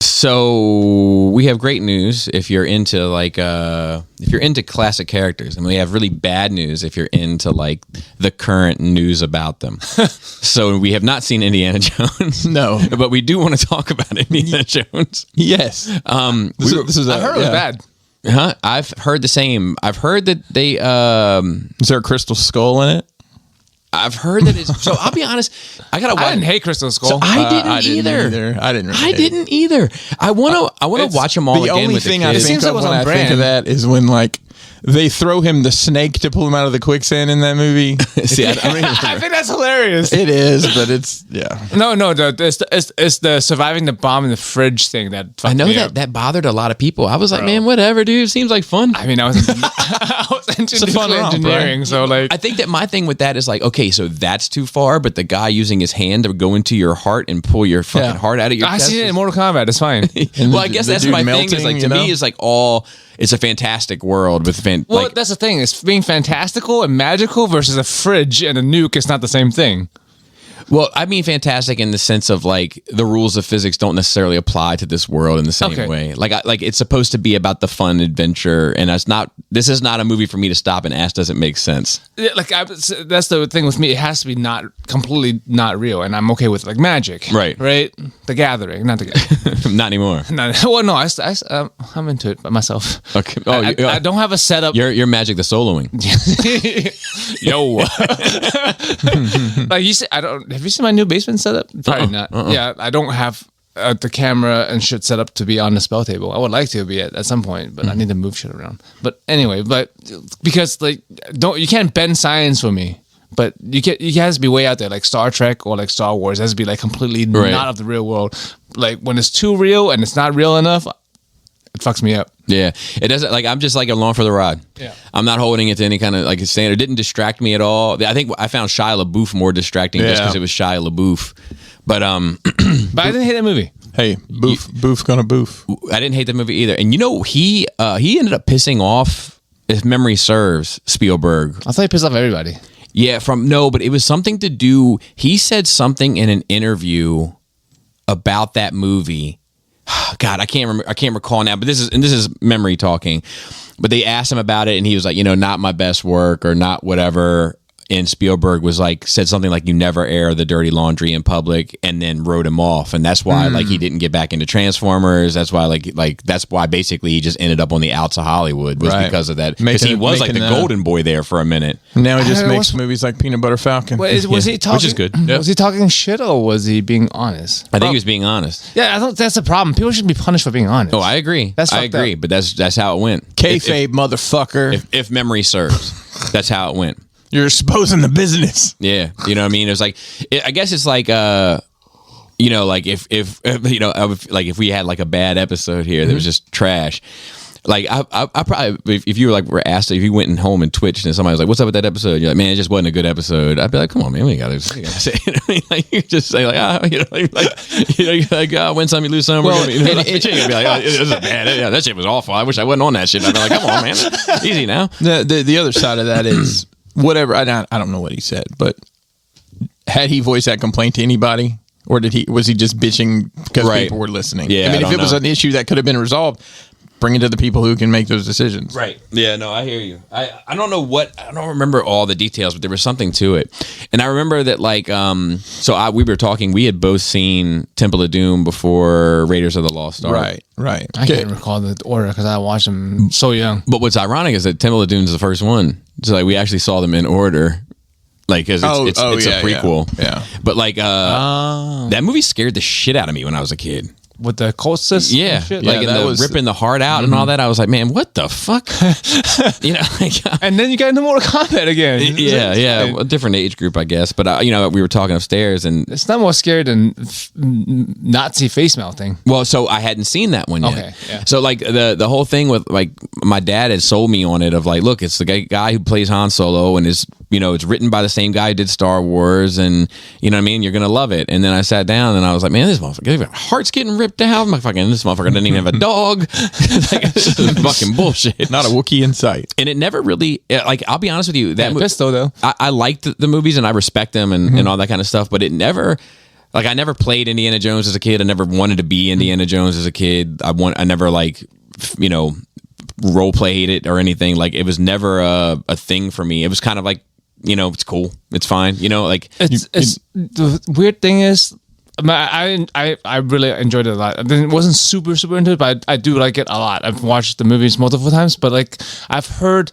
So we have great news if you're into classic characters, and we have really bad news if you're into like the current news about them. So we have not seen Indiana Jones. No, but we do want to talk about Indiana Jones. Yes. This is I heard it was bad. Huh? I've heard the same. I've heard that they. Is there a crystal skull in it? I've heard that it's. So I'll be honest. I didn't hate Crystal Skull. So I didn't either. I didn't. Really I didn't either. I want to watch them all the again. only with thing the I kids. think seems of like it was when on I think of brand. that is when like they throw him the snake to pull him out of the quicksand in that movie. See, I mean, I think that's hilarious. It is, but it's yeah. No, it's the surviving the bomb in the fridge thing that. I know me up. that bothered a lot of people. I was like, man, whatever, dude. Seems like fun. I mean, I was into fun romp, engineering, right? so like. I think that my thing with that is like, okay, so that's too far, but the guy using his hand to go into your heart and pull your fucking heart out of your I chest. seen it in Mortal Kombat. It's fine. Well, I guess the that's dude my thing. melting, Is like you to know? me, is like it's a fantastic world with Well, that's the thing. It's being fantastical and magical versus a fridge and a nuke. It's not the same thing. Well, I mean fantastic in the sense of like the rules of physics don't necessarily apply to this world in the same way. Like it's supposed to be about the fun adventure, and this is not a movie for me to stop and ask, does it make sense? Yeah, like that's the thing with me. It has to be not completely not real, and I'm okay with it. Like magic, Right. The Gathering, not the Gathering. Not anymore. Well, no, I'm into it by myself. Okay. I don't have a setup. You're Magic the Soloing. Yo, like you said, I don't. Have you seen my new basement setup? Probably not. Yeah, I don't have the camera and shit set up to be on the spell table. I would like to be at some point, but I need to move shit around. But anyway, because like you can't bend science for me. But you has to be way out there, like Star Trek or like Star Wars. It has to be like completely not of the real world. Like when it's too real and it's not real enough, it fucks me up. Yeah, it doesn't. Like I'm just like along for the ride. Yeah, I'm not holding it to any kind of like a standard. It didn't distract me at all. I think I found Shia LaBeouf more distracting just because it was Shia LaBeouf. But but I didn't hate that movie. Hey, Boof's gonna boof. I didn't hate the movie either. And you know, he ended up pissing off, if memory serves, Spielberg. I thought he pissed off everybody. Yeah, but it was something to do. He said something in an interview about that movie. God, I can't remember. I can't recall now. But this is memory talking. But they asked him about it, and he was like, not my best work or not whatever. And Spielberg was like, said something like, "You never air the dirty laundry in public," and then wrote him off. And that's why like he didn't get back into Transformers. That's why like that's why basically he just ended up on the outs of Hollywood was because of that. Because he was like the golden boy there for a minute. Now he just makes movies like Peanut Butter Falcon. Was he talking? Which is good. Was he talking shit or was he being honest? I think he was being honest. Yeah, I think that's the problem. People shouldn't be punished for being honest. Oh, I agree. I agree. But that's how it went. Kayfabe, motherfucker. If memory serves, that's how it went. You're exposing the business. Yeah, you know what I mean. It was like, I guess it's like, like if we had like a bad episode here that was just trash. Like I probably if you were asked if you went home and twitched and somebody was like, "What's up with that episode?" You're like, "Man, it just wasn't a good episode." I'd be like, "Come on, man, we gotta say it." I mean, like you just say like, win some, you lose some. Well, you'd be like, "Oh, this is bad. Yeah, that shit was awful. I wish I wasn't on that shit." I'd be like, "Come on, man, easy now." The other side of that is whatever. I don't know what he said, but had he voiced that complaint to anybody, or was he just bitching because people were listening? Yeah, I mean, if it was an issue that could have been resolved, bring it to the people who can make those decisions. Right. Yeah, no, I hear you. I don't know I don't remember all the details, but there was something to it. And I remember that like we were talking, we had both seen Temple of Doom before Raiders of the Lost Ark. Right. I can't recall the order because I watched them so young. But what's ironic is that Temple of Doom is the first one. So like we actually saw them in order. Like, cause it's a prequel. Yeah. But like that movie scared the shit out of me when I was a kid. With the cultists? Yeah. Like in the ripping the heart out and all that. I was like, man, what the fuck? And then you got into Mortal Kombat again. Yeah. A different age group, I guess. But, we were talking upstairs and... It's not more scary than Nazi face melting. Well, so I hadn't seen that one yet. Okay, yeah. So, like, the whole thing with, like, my dad had sold me on it of, like, look, it's the guy who plays Han Solo and is... it's written by the same guy who did Star Wars, and you know what I mean. You're gonna love it. And then I sat down and I was like, man, this motherfucker, heart's getting ripped out. This motherfucker doesn't even have a dog. Like, this is fucking bullshit. Not a Wookiee in sight. And it never really, like, I'll be honest with you, that Pistol though. I liked the movies and I respect them and all that kind of stuff, but it never. Like I never played Indiana Jones as a kid. I never wanted to be Indiana Jones as a kid. I never like, you know, role played it or anything. Like it was never a thing for me. It was kind of like, you know, it's cool, it's fine. You know, like It's the weird thing is, I really enjoyed it a lot. I wasn't super into it, but I do like it a lot. I've watched the movies multiple times, but like I've heard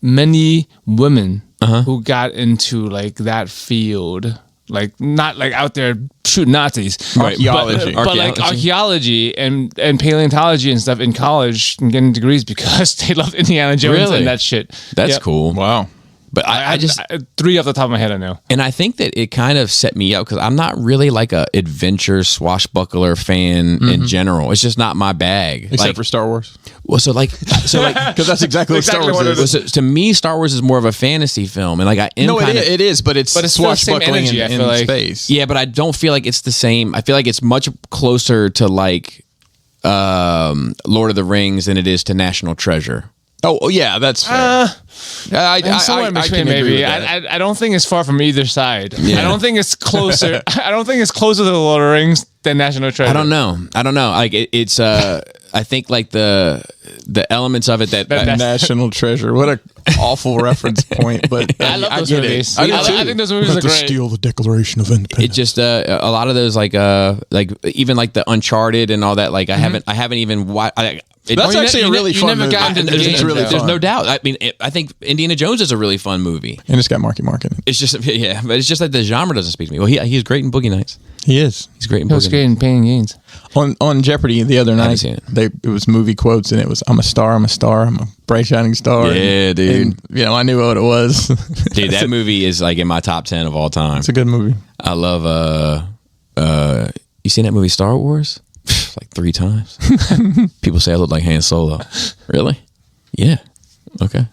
many women who got into like that field, like not like out there shooting Nazis, Archaeology. but like archaeology and paleontology and stuff in college and getting degrees because they love Indiana Jones Really? and that shit. that's Yep. cool. Wow. But I just, 3 off the top of my head I know. and I think that it kind of set me up because I'm not really like a adventure swashbuckler fan in general. It's just not my bag. Except like, for Star Wars. well, so like Because that's exactly what Star Exactly Wars what it is. well, so to me, Star Wars is more of a fantasy film, and like I am No, kind it is, but it's still the same swashbuckling energy, I in feel like. space. yeah, but I don't feel like it's the same. I feel like it's much closer to like Lord of the Rings than it is to National Treasure. Oh, yeah, that's fair. I'm somewhere in between, can agree maybe. with that. I don't think it's far from either side. Yeah. I don't think it's closer. I don't think it's closer to the Lord of the Rings than National Treasure. I don't know. Like it's. I think like the elements of it that. National Treasure. What a awful reference point, but I love those get movies. It. I do too. I think those movies are great. steal the Declaration of Independence. it just a lot of those like even like the Uncharted and all that. Like I haven't even watched. That's actually a really you fun never movie. got into the It's games, really though. There's fun. no doubt. I mean, I think Indiana Jones is a really fun movie. And it's got Marky Mark in it. It's just yeah, but it's just like the genre doesn't speak to me. Well, he's great in Boogie Nights. He is. He's great in It was Boogie great in Pain and Gains. On Jeopardy the other night, seen it. it was movie quotes, and it was I'm a star, I'm a bright shining star. Yeah, dude. And, you know, I knew what it was. Dude, that movie is like in my top 10 of all time. It's a good movie. I love you seen that movie Star Wars? Like 3 times. People say I look like Han Solo. Really? Yeah. Okay.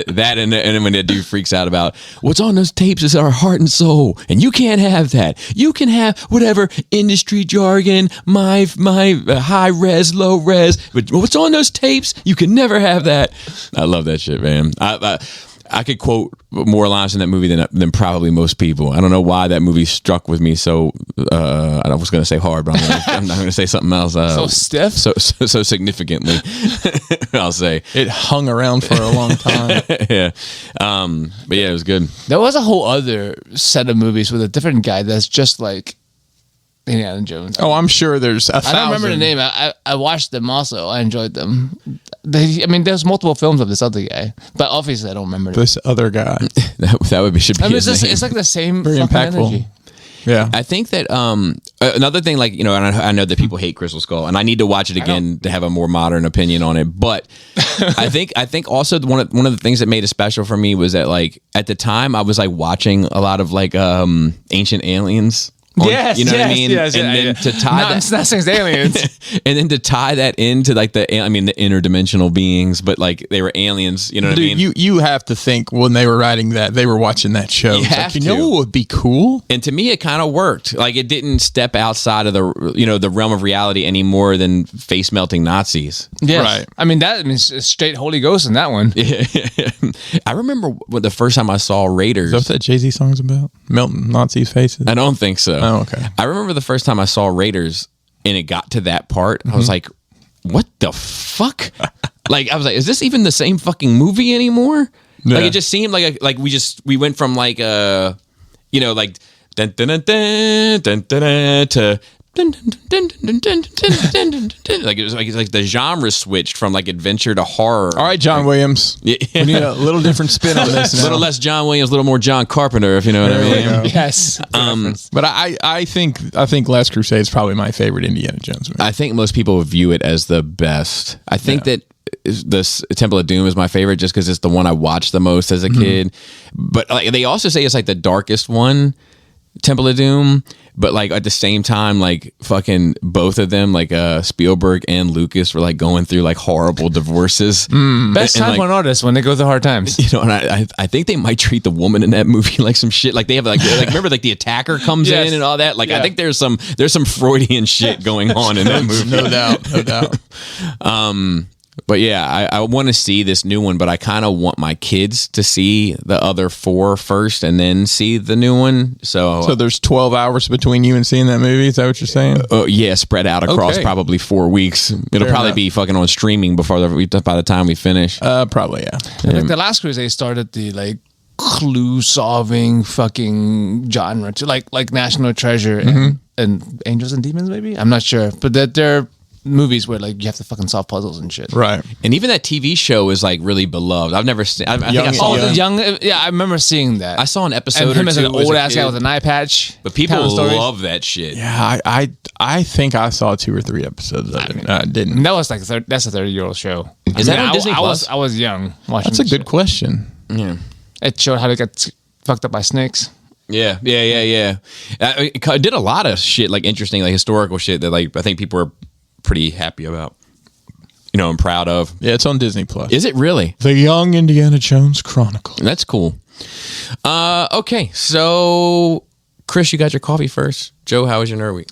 That and then when that dude freaks out about what's on those tapes is our heart and soul, and you can't have that. You can have whatever industry jargon, my high res, low res, but what's on those tapes, you can never have that. I love that shit, man. I could quote more lines in that movie than probably most people. I don't know why that movie struck with me so. I was going to say hard, but I'm not going to say something else. So stiff? So significantly. I'll say It hung around for a long time. yeah. But yeah, it was good. There was a whole other set of movies with a different guy that's just like Indiana Jones. Oh, I'm sure there's a I don't remember the name. I watched them also. I enjoyed them. There's multiple films of this other guy, but obviously I don't remember them. This other guy. That would be should be. I mean, his name. it's like the same Very fucking impactful. energy. Yeah. I think that another thing, like, you know, and I know that people hate Crystal Skull, and I need to watch it again to have a more modern opinion on it. But I think also one of the things that made it special for me was that, like, at the time I was like watching a lot of like Ancient Aliens. Yes, you know what I yes, mean? yes, and yeah, then yeah. to tie Not Since Aliens. and then to tie that into like the interdimensional beings, but like they were aliens. You know what I Dude, mean? you have to think when they were writing that, they were watching that show. You It's like, have you know to. what would be cool? And to me, it kind of worked. Like it didn't step outside of the realm of reality any more than face melting Nazis. Yes. Right. I mean, that means straight Holy Ghost in that one. I remember the first time I saw Raiders. Is that what that Jay-Z song's about? Melting Nazis' faces? I don't think so. Oh, okay. I remember the first time I saw Raiders and it got to that part. I was like, what the fuck? Like, I was like, is this even the same fucking movie anymore? Yeah. Like, it just seemed like we went from like, you know, like, dun, dun, dun, dun, dun, dun, dun, to dun, dun, dun, dun, dun, dun, dun, dun, dun, dun. Like, it was like the genre switched from like adventure to horror. All right, John Williams. Yeah. We need a little different spin on this A now. little less John Williams, a little more John Carpenter, if you know what I There we mean. go. Yes. But I think Last Crusade is probably my favorite Indiana Jones movie. I think most people view it as the best. I think that this Temple of Doom is my favorite just because it's the one I watched the most as a kid. But like, they also say it's like the darkest one, Temple of Doom. But like at the same time, like fucking both of them, like Spielberg and Lucas, were like going through like horrible divorces. Best And, time like, for an artist when they go through hard times. you know, and I think they might treat the woman in that movie like some shit. Like they have like remember like the attacker comes Yes. in and all that. Like I Yeah. think there's some Freudian shit going on in that movie. No doubt. But yeah, I want to see this new one, but I kind of want my kids to see the other 4 first and then see the new one. So there's 12 hours between you and seeing that movie. Is that what you're saying? yeah, spread out across Okay. probably 4 weeks. It'll probably enough. be fucking on streaming by the time we finish. Probably, yeah. Like the Last Crusade started the like clue solving fucking genre, to like National Treasure and Angels and Demons. Maybe I'm not sure, but that they're movies where like you have to fucking solve puzzles and shit. Right. And even that TV show is like really beloved. I've never seen. I think I Young- saw. Oh, it. the young. Yeah, I remember seeing that. I saw an episode and him or as two an as a old ass guy kid. with an eye patch. But people telling stories. love that shit. Yeah, I think I saw 2 or 3 episodes of it. I didn't. And that was like that's a 30-year-old show. Is that on Disney Plus? I was young watching. That's a this good shit. question. Yeah. It showed how to get fucked up by snakes. Yeah. It did a lot of shit, like interesting, like historical shit that like I think people are pretty happy about. You know, I'm proud of. Yeah, it's on Disney Plus. Is it really? The Young Indiana Jones Chronicle. That's cool. Okay, so Chris, you got your coffee first. Joe, how was your nerd week?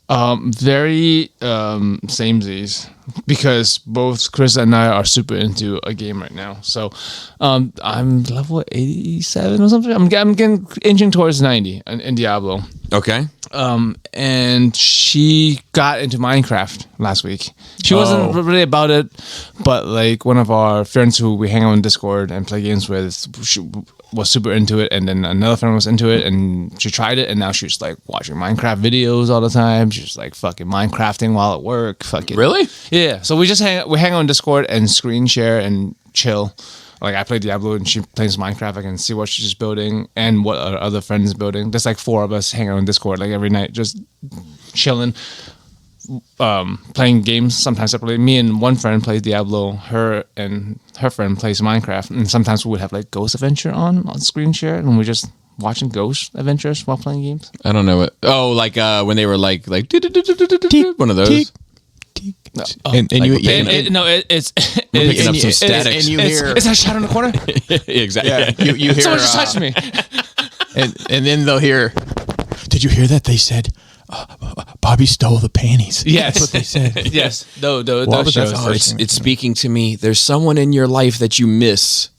Very samesies, because both Chris and I are super into a game right now. So I'm level 87 or something. I'm getting inching towards 90 in Diablo. Okay. And she got into Minecraft last week. She wasn't really about it, but like one of our friends who we hang out on Discord and play games with, she was super into it, and then another friend was into it, and she tried it, and now she's like watching Minecraft videos all the time. She's like fucking Minecrafting while at work. Fucking Really? Yeah. So we hang out on Discord and screen share and chill. Like I play Diablo and she plays Minecraft. I can see what she's building and what our other friends is building. There's like 4 of us hanging out on Discord like every night, just chilling, playing games. Sometimes separately. Me and one friend plays Diablo. Her and her friend plays Minecraft. And sometimes we would have like Ghost Adventure on screen share, and we're just watching Ghost Adventures while playing games. I don't know what. Oh, like when they were like one of those. And Like you we're picking It's picking up some statics. and you it's, hear it's that shot in the corner. Exactly. yeah, you hear Someone just touched me. and then they'll hear, did you hear that they said Bobby stole the panties? Yes. That's what they said. Yes. Those but that's shows. all right. It's speaking to me. There's someone in your life that you miss.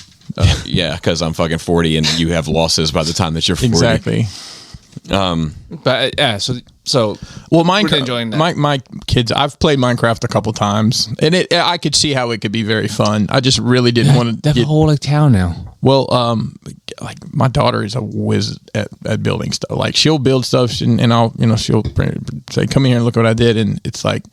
Yeah, because I'm fucking 40 and you have losses by the time that you're 40. Exactly. But yeah, so Well, We're Minecraft. enjoying that. My kids. I've played Minecraft a couple times, and I could see how it could be very fun. I just really didn't want they to have a whole like town now. Well, like my daughter is a whiz at building stuff. Like she'll build stuff, and I'll, she'll say, "Come here and look what I did," and it's like,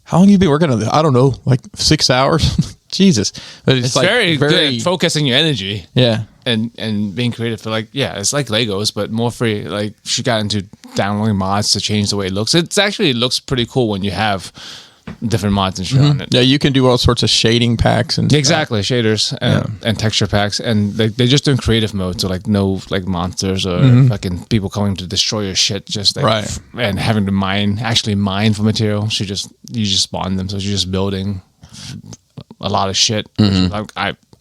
"How long have you been working on this?" I don't know, like 6 hours. Jesus, but It's like very good at focusing your energy yeah. and being creative. For like, yeah, it's like Legos, but more free. Like she got into downloading mods to change the way it looks. It looks pretty cool when you have different mods and shit on it. Yeah, you can do all sorts of shading packs and Exactly, shaders and texture packs, and they're just doing creative mode, so like no like monsters or fucking people coming to destroy your shit, just like, Right. and having to actually mine for material. You just spawn them, so you're just building a lot of shit. Like,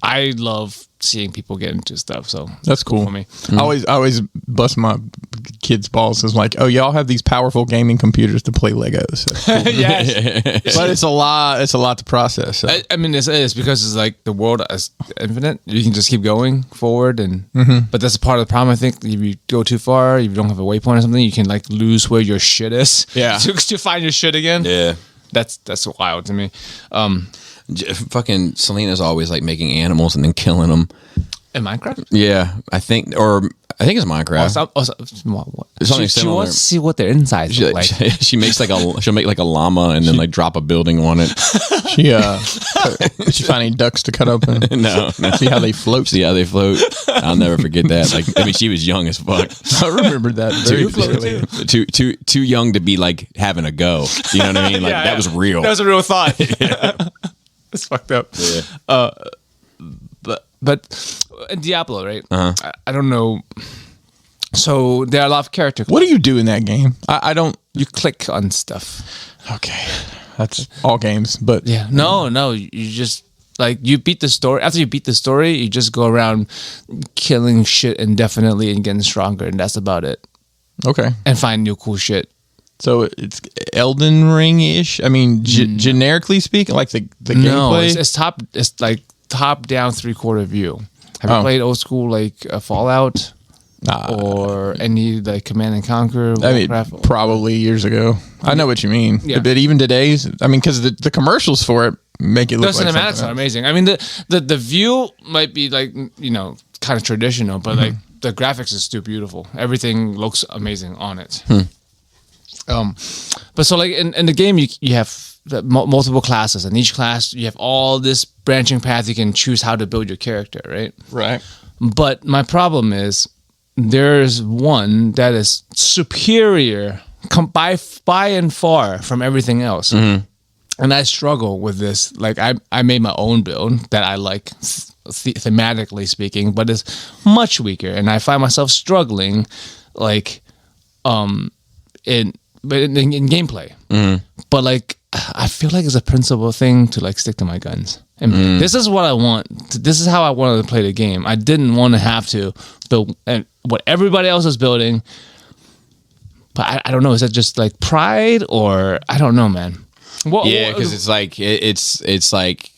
I love seeing people get into stuff, so That's cool for me. I always bust my kids' balls. Is like, oh, y'all have these powerful gaming computers to play Legos, Yes. but it's a lot. It's a lot to process. So. I mean, it is because it's like the world is infinite. You can just keep going forward, and but that's a part of the problem. I think if you go too far, if you don't have a waypoint or something, you can like lose where your shit is. Yeah. to find your shit again. Yeah. That's wild to me. Fucking Selena's always like making animals and then killing them. In Minecraft. Yeah, I think it's Minecraft. What? Something She similar. wants to see what their insides She, look like. she makes she'll make like a llama and then like drop a building on it. She's finding ducks to cut open. No. See how they float. See how they float. I'll never forget that. Like, I mean, she was young as fuck. I remember that. Very clearly. Too young to be like having a go. You know what I mean? Like that was real. That was a real thought. It's fucked up. Yeah. But Diablo, right? I don't know. So there are a lot of characters. What do you do in that game? I don't. You click on stuff. Okay, that's all games. But Yeah. No. You just like you beat the story. After you beat the story, you just go around killing shit indefinitely and getting stronger, and that's about it. okay. And find new cool shit. So it's Elden Ring-ish. I mean, generically speaking, like the No, gameplay. it's like top down 3/4 view. Have you played old school like Fallout or any like Command and Conquer? I mean, Warcraft? probably years ago. I know what you mean. Yeah. But even today's, I mean, because the commercials for it make it look The like cinematics something are else. amazing. I mean, the view might be like, kind of traditional, but like the graphics is still beautiful. Everything looks amazing on it. But so like in the game, you have multiple classes, and each class you have all this branching path. You can choose how to build your character, right? Right. But my problem is there's one that is superior by and far from everything else. And I struggle with this. Like I made my own build that I like thematically speaking, but it's much weaker. And I find myself struggling like in gameplay. But like I feel like it's a principle thing to like stick to my guns. And this is what I want. This is how I wanted to play the game. I didn't want to have to build what everybody else is building. But I don't know. Is that just like pride or I don't know, man. Yeah, because it's like it's like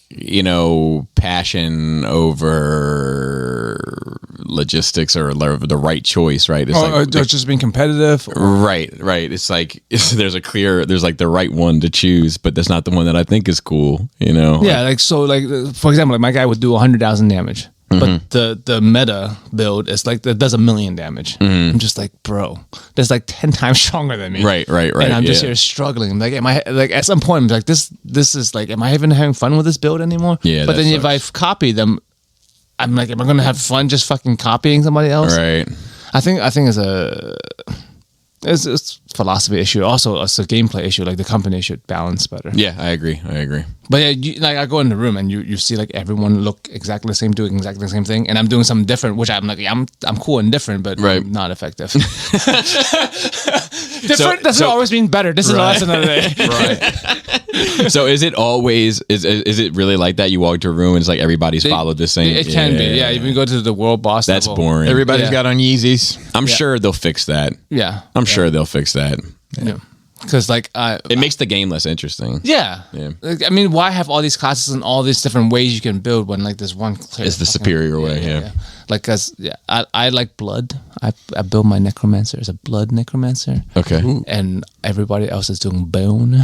passion over logistics or the right choice, right? It's or just being competitive. Right. It's like there's like the right one to choose, but that's not the one that I think is cool. Yeah, like so, like for example, like my guy would do 100,000 damage. But the meta build is like that does 1 million damage. I'm just like, bro, that's like 10 times stronger than me. Right. And I'm just here struggling. I'm like, am I like at some point? I'm like, this is like, am I even having fun with this build anymore? Yeah. But then if I copy them, I'm like, am I gonna have fun just fucking copying somebody else? Right. I think it's a philosophy issue. Also, it's a gameplay issue. Like the company should balance better. Yeah, I agree. But yeah, like I go in the room and you see like everyone look exactly the same, doing exactly the same thing, and I'm doing something different, which I'm like, I'm cool and different, but Right. not effective. Different doesn't always mean better. This is the lesson of the day. Right. So is it always is it really like that? You walk to a room and it's like everybody's followed the same. It can be. Yeah, even go to the world boss. That's level. boring. Everybody's Yeah. got on Yeezys. I'm sure they'll fix that. Yeah, I'm sure they'll fix that. yeah. Because like It makes the game less interesting. yeah. Like, I mean, why have all these classes and all these different ways you can build when like there's one clear? It's the superior way. Yeah. Like, cause I like blood. I build my necromancer as a blood necromancer. Okay. And everybody else is doing bone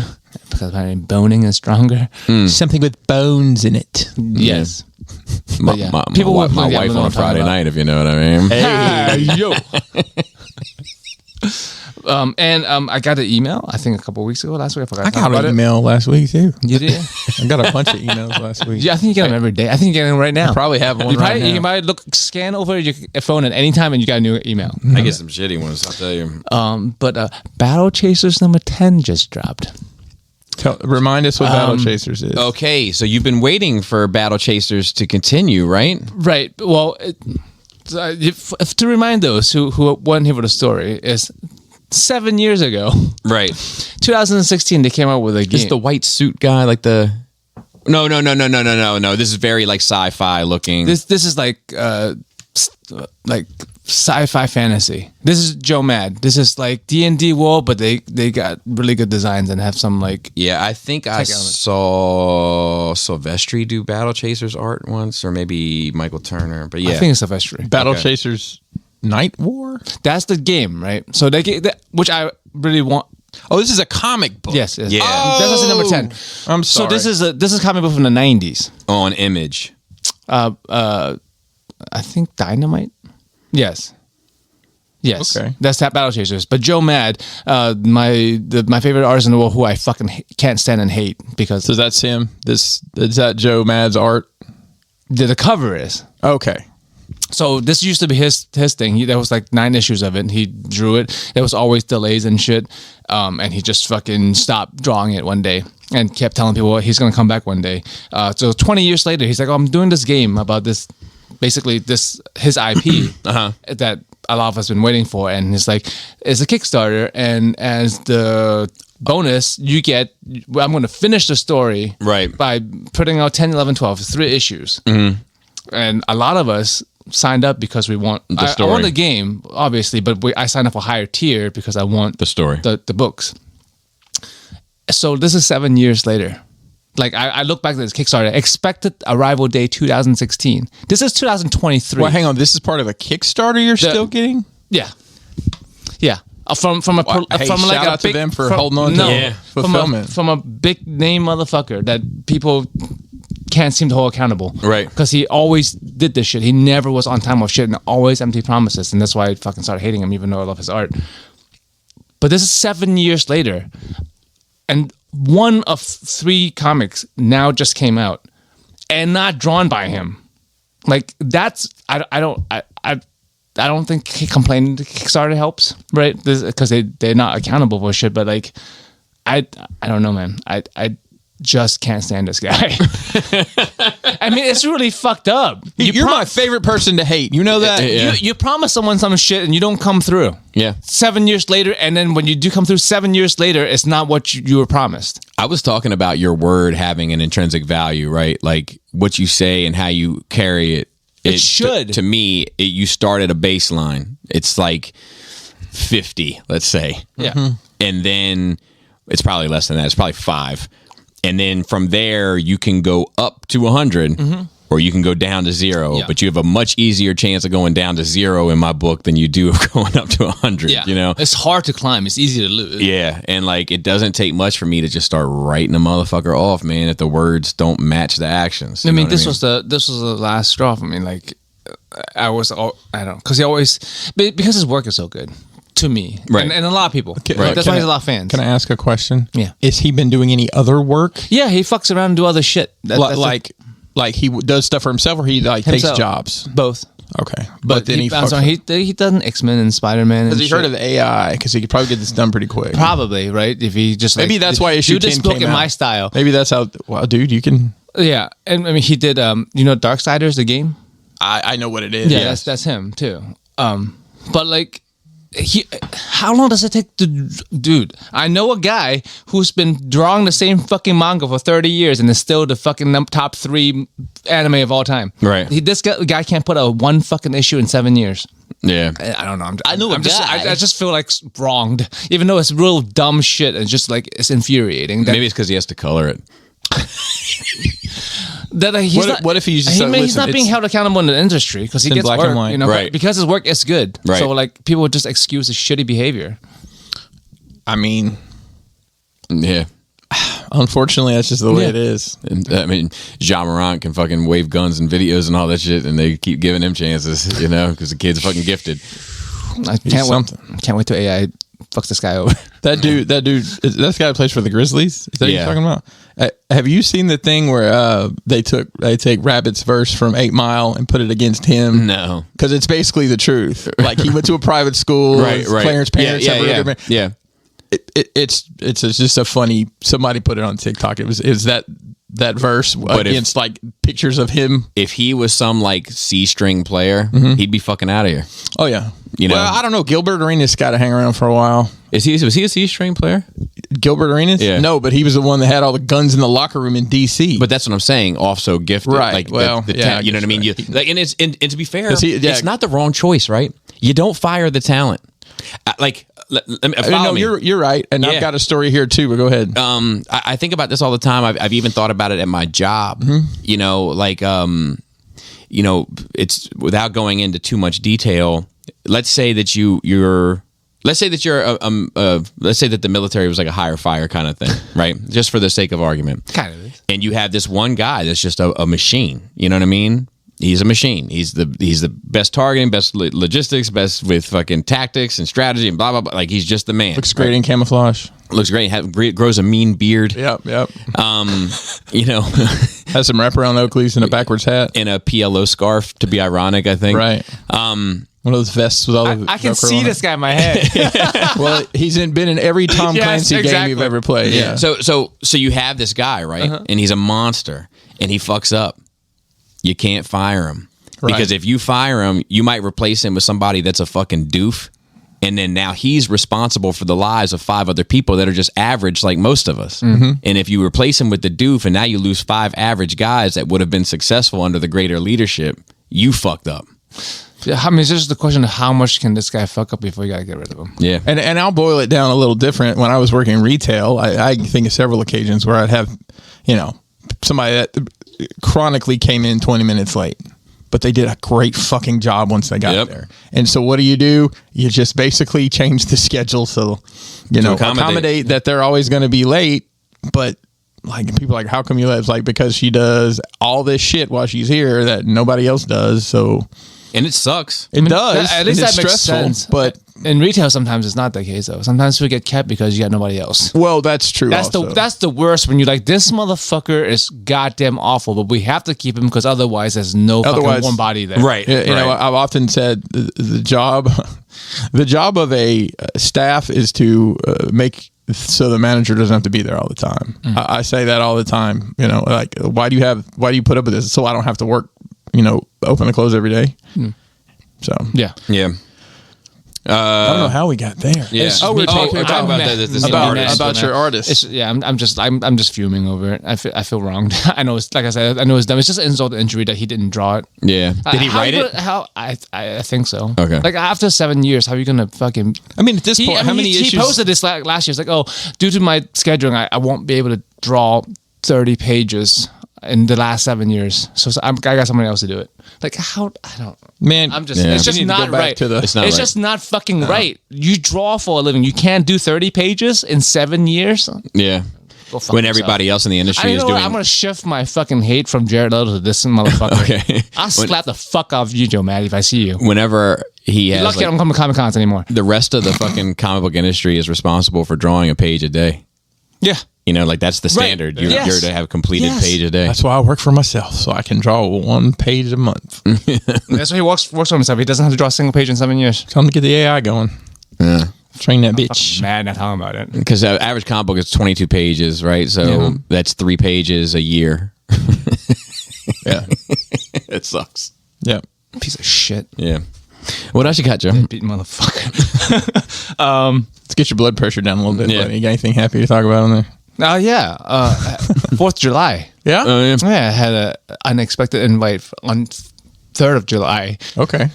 because my boning is stronger. Something with bones in it. Yes. My, yeah. my, People my, would- my yeah, wife I know on a what I'm talking Friday about. night, if you know what I mean. Hey, yo. I got an email. I think a couple of weeks ago. Last week I forgot. I to talk got about an it. email last week too. You did? I got a bunch of emails last week. Yeah, I think you get them every day. I think you get them right now. Probably have one You right can now. probably scan over your phone at any time and you got a new email. I get some shitty ones, I'll tell you. But Battle Chasers number 10 just dropped. Remind us what Battle Chasers is. Okay, so you've been waiting for Battle Chasers to continue, right? Right. Well, to remind those who weren't here for the story, is 7 years ago, Right. 2016, they came out with a game. Is the white suit guy like the? No. This is very like sci-fi looking. This is like sci-fi fantasy. This is Joe Mad. This is like D&D world, but they got really good designs and have some like Yeah, I think I Tech elements. saw Silvestri do Battle Chasers art once, or maybe Michael Turner. But yeah, I think it's Silvestri. Battle Okay. Chasers Night War? That's the game, right? So they get which I really want. Oh, this is a comic book. Yes, Yeah. That was number 10. I'm So sorry. this is comic book from the 90s. on Image. I think Dynamite. Yes. Okay. That's that Battle Chasers. But Joe Mad, my favorite artist in the world, who I fucking can't stand and hate because So that's him. Is that Joe Mad's art? the cover is. Okay. So this used to be his thing. There was like 9 issues of it. And he drew it. There was always delays and shit. And he just fucking stopped drawing it one day and kept telling people he's gonna come back one day. So 20 years later, he's like, "Oh, I'm doing this game about this, basically his IP that a lot of us been waiting for." And it's like, it's a Kickstarter, and as the bonus, you get. I'm going to finish the story Right. by putting out 10, 11, 12, 3 issues. And a lot of us signed up because we want I story. want the game, obviously, but I signed up for higher tier because I want The story. the books. So this is 7 years later. Like I look back at this Kickstarter, expected arrival day 2016. This is 2023. Well, hang on. This is part of a Kickstarter you're still getting? Yeah. From a Hey, from like shout a out to big, them for from- holding on to no, fulfillment. from a big name motherfucker that people can't seem to hold accountable. Right. Because he always did this shit. He never was on time with shit and always empty promises. And that's why I fucking started hating him, even though I love his art. But this is 7 years later. And one of 3 comics now just came out and not drawn by him. Like that's I don't think complaining to Kickstarter helps, right? Because they're not accountable for shit. But like, I don't know, man. I just can't stand this guy. I mean, it's really fucked up. You're my favorite person to hate. You know that? Yeah. You promise someone some shit and you don't come through. Yeah. 7 years later, and then when you do come through 7 years later, it's not what you were promised. I was talking about your word having an intrinsic value, right? Like what you say and how you carry it. It should. To me, you start at a baseline. It's like 50, let's say. Yeah. And then it's probably less than that. It's probably 5. And then from there, you can go up to 100 or you can go down to 0. Yeah. But you have a much easier chance of going down to 0 in my book than you do of going up to 100, you know? It's hard to climb. It's easy to lose. Yeah, and like it doesn't take much for me to just start writing a motherfucker off, man, if the words don't match the actions. I You know mean, what this was the last straw for me. Like, I don't know, because he always because his work is so good to me, Right. and a lot of people. Right. That's why he has a lot of fans. Can I ask a question? Yeah. Is he been doing any other work? Yeah, he fucks around and do other shit. Like he does stuff for himself, or he like takes Himself. jobs? Both. Okay, but then he bounces fucks. around. He done X-Men and Spider-Man. Has and he shit. heard of the AI? Because he could probably get this done pretty quick. Probably, right? If he just Maybe that's why issue do this 10 book came in out. my style. Maybe that's how. Well, dude, you can. Yeah, and I mean, he did. You know, Darksiders, the game. I know what it is. Yeah, that's him too. But like, how long does it take to, dude? I know a guy who's been drawing the same fucking manga for 30 years and is still the fucking top 3 anime of all time. Right. This guy can't put out one fucking issue in 7 years. Yeah. I don't know. I know a guy. I just feel like wronged, even though it's real dumb shit and just like it's infuriating. Maybe it's because he has to color it. That he's What if he's just he's listen, not being it's- held accountable in the industry because he in gets black work, and white. you know, Right. because his work is good. Right. So like people would just excuse his shitty behavior. I mean, Yeah. unfortunately, that's just the way Yeah. it is. And, I mean, Jean Morant can fucking wave guns and videos and all that shit, and they keep giving him chances, you know, because the kid's fucking gifted. I can't something. wait. Can't wait till AI fucks this guy over. That dude, that guy plays for the Grizzlies. Is that what Yeah. you're talking about? Have you seen the thing where they take Rabbit's verse from 8 Mile and put it against him? No. Because it's basically the truth. Like he went to a private school. Right, his right. Clarence parents Yeah, have really yeah, good yeah. It's just a funny. Somebody put it on TikTok. It was that verse But against like pictures of him. If he was some like C string player, he'd be fucking out of here. Oh yeah. You know? Well, I don't know. Gilbert Arenas got to hang around for a while. Was he a C string player? Gilbert Arenas? Yeah. No, but he was the one that had all the guns in the locker room in DC. But that's what I'm saying. Also gifted, Right. Like Well, yeah, I you know what I mean. guess You, like, and to be fair, Does he- yeah. it's not the wrong choice, right? You don't fire the talent. Let me follow no, me. you're right, and Yeah. I've got a story here too. But go ahead. I think about this all the time. I've even thought about it at my job. You know, like you know, it's without going into too much detail. Let's say that let's say that the military was like a hire fire kind of thing, right? Just for the sake of argument. Kind of is. And you have this one guy that's just a machine. You know what I mean? He's a machine. He's the best targeting, best logistics, best with fucking tactics and strategy and blah blah blah. Like he's just the man. Looks great in camouflage. Looks great. Grows a mean beard. Yep. You know, Has some wraparound Oakleys and a backwards hat. in a PLO scarf to be ironic. I think. Right. One of those vests with all the. I can Velcro see on this it. guy in my head. Well, he's been in every Tom Yes, Clancy game exactly. you've ever played. Yeah. So you have this guy, right? And he's a monster, and he fucks up. You can't fire him because if you fire him, you might replace him with somebody that's a fucking doof, and then now he's responsible for the lives of 5 other people that are just average, like most of us. And if you replace him with the doof, and now you lose 5 average guys that would have been successful under the greater leadership, you fucked up. I mean, it's just the question of how much can this guy fuck up before you gotta get rid of him. Yeah. And I'll boil it down a little different. When I was working retail, I think of several occasions where I'd have, somebody that chronically came in 20 minutes late, but they did a great fucking job once they got there. And so what do? You just basically change the schedule so, accommodate that they're always going to be late, but like people are like, how come you late? It's like, because she does all this shit while she's here that nobody else does. So And it sucks. it does. At least and it's that makes stressful, sense. but In retail, sometimes it's not the case though. Sometimes we get kept because you got nobody else. well, that's true. That's the worst when you're like, this motherfucker is goddamn awful, but we have to keep him because otherwise there's no fucking warm body there. Right. You know, I've often said the job of a staff is to make so the manager doesn't have to be there all the time. I say that all the time. Like, why do you put up with this? So I don't have to work. Open and close every day. So Yeah. Yeah. I don't know how we got there. Yeah. Oh, we're talking about about your artist. I'm just fuming over it. I feel wronged. I know it's, like I said, I know it's dumb. It's just an insult to injury that he didn't draw it. Yeah. Did he write it? I think so. Okay. Like after 7 years, how are you gonna fucking? I mean, at this point, how many issues? He posted this last year. It's like, oh, due to my scheduling, I won't be able to draw 30 pages in the last 7 years. So I got somebody else to do it. Like how? I don't. Man, I'm just. It's just not right. It's not right. just not fucking right. You draw for a living. You can't do 30 pages in 7 years. Yeah. When everybody else in the industry is doing. I'm gonna shift my fucking hate from Jared Leto to this motherfucker. Okay. I'll slap the fuck off you, Joe Matt, if I see you. Whenever he has, Lucky I don't come to Comic Cons anymore. the rest of the fucking comic book industry is responsible for drawing a page a day. Yeah. Like that's the standard. You're to have a completed page a day. That's why I work for myself, so I can draw 1 page a month. That's why he works for himself. He doesn't have to draw a single page in 7 years. Tell him to get the AI going. Yeah. Train that bitch. Mad not talking about it. Because average comic book is 22 pages, right? So that's 3 pages a year. Yeah. It sucks. Yeah. Piece of shit. Yeah. What else you got, Joe? Beat motherfucker. Let's get your blood pressure down a little bit. Yeah. Buddy. You got anything happy to talk about on there? Yeah. 4th of July. Yeah. Yeah. Yeah, I had an unexpected invite on 3rd of July. Okay.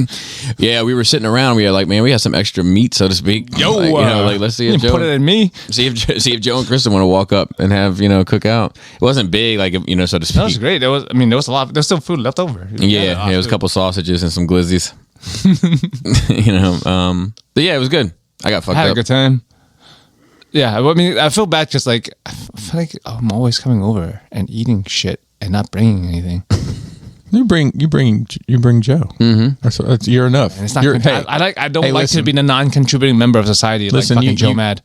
Yeah, we were sitting around. We were like, man, we got some extra meat, so to speak. Let's see if You put it in me. see if Joe and Kristen want to walk up and have cook out. It wasn't big, like so to speak. That was great. There was a lot. There's still food left over. Yeah, it was a couple sausages and some glizzies. But yeah, it was good. I got fucked I had up. a good time. Yeah, I mean, I feel bad because like I feel like I'm always coming over and eating shit and not bringing anything. You bring Joe. Mm-hmm. So you're enough. And it's not. You're, I don't like listen. to be the non-contributing member of society like fucking Joe Mad.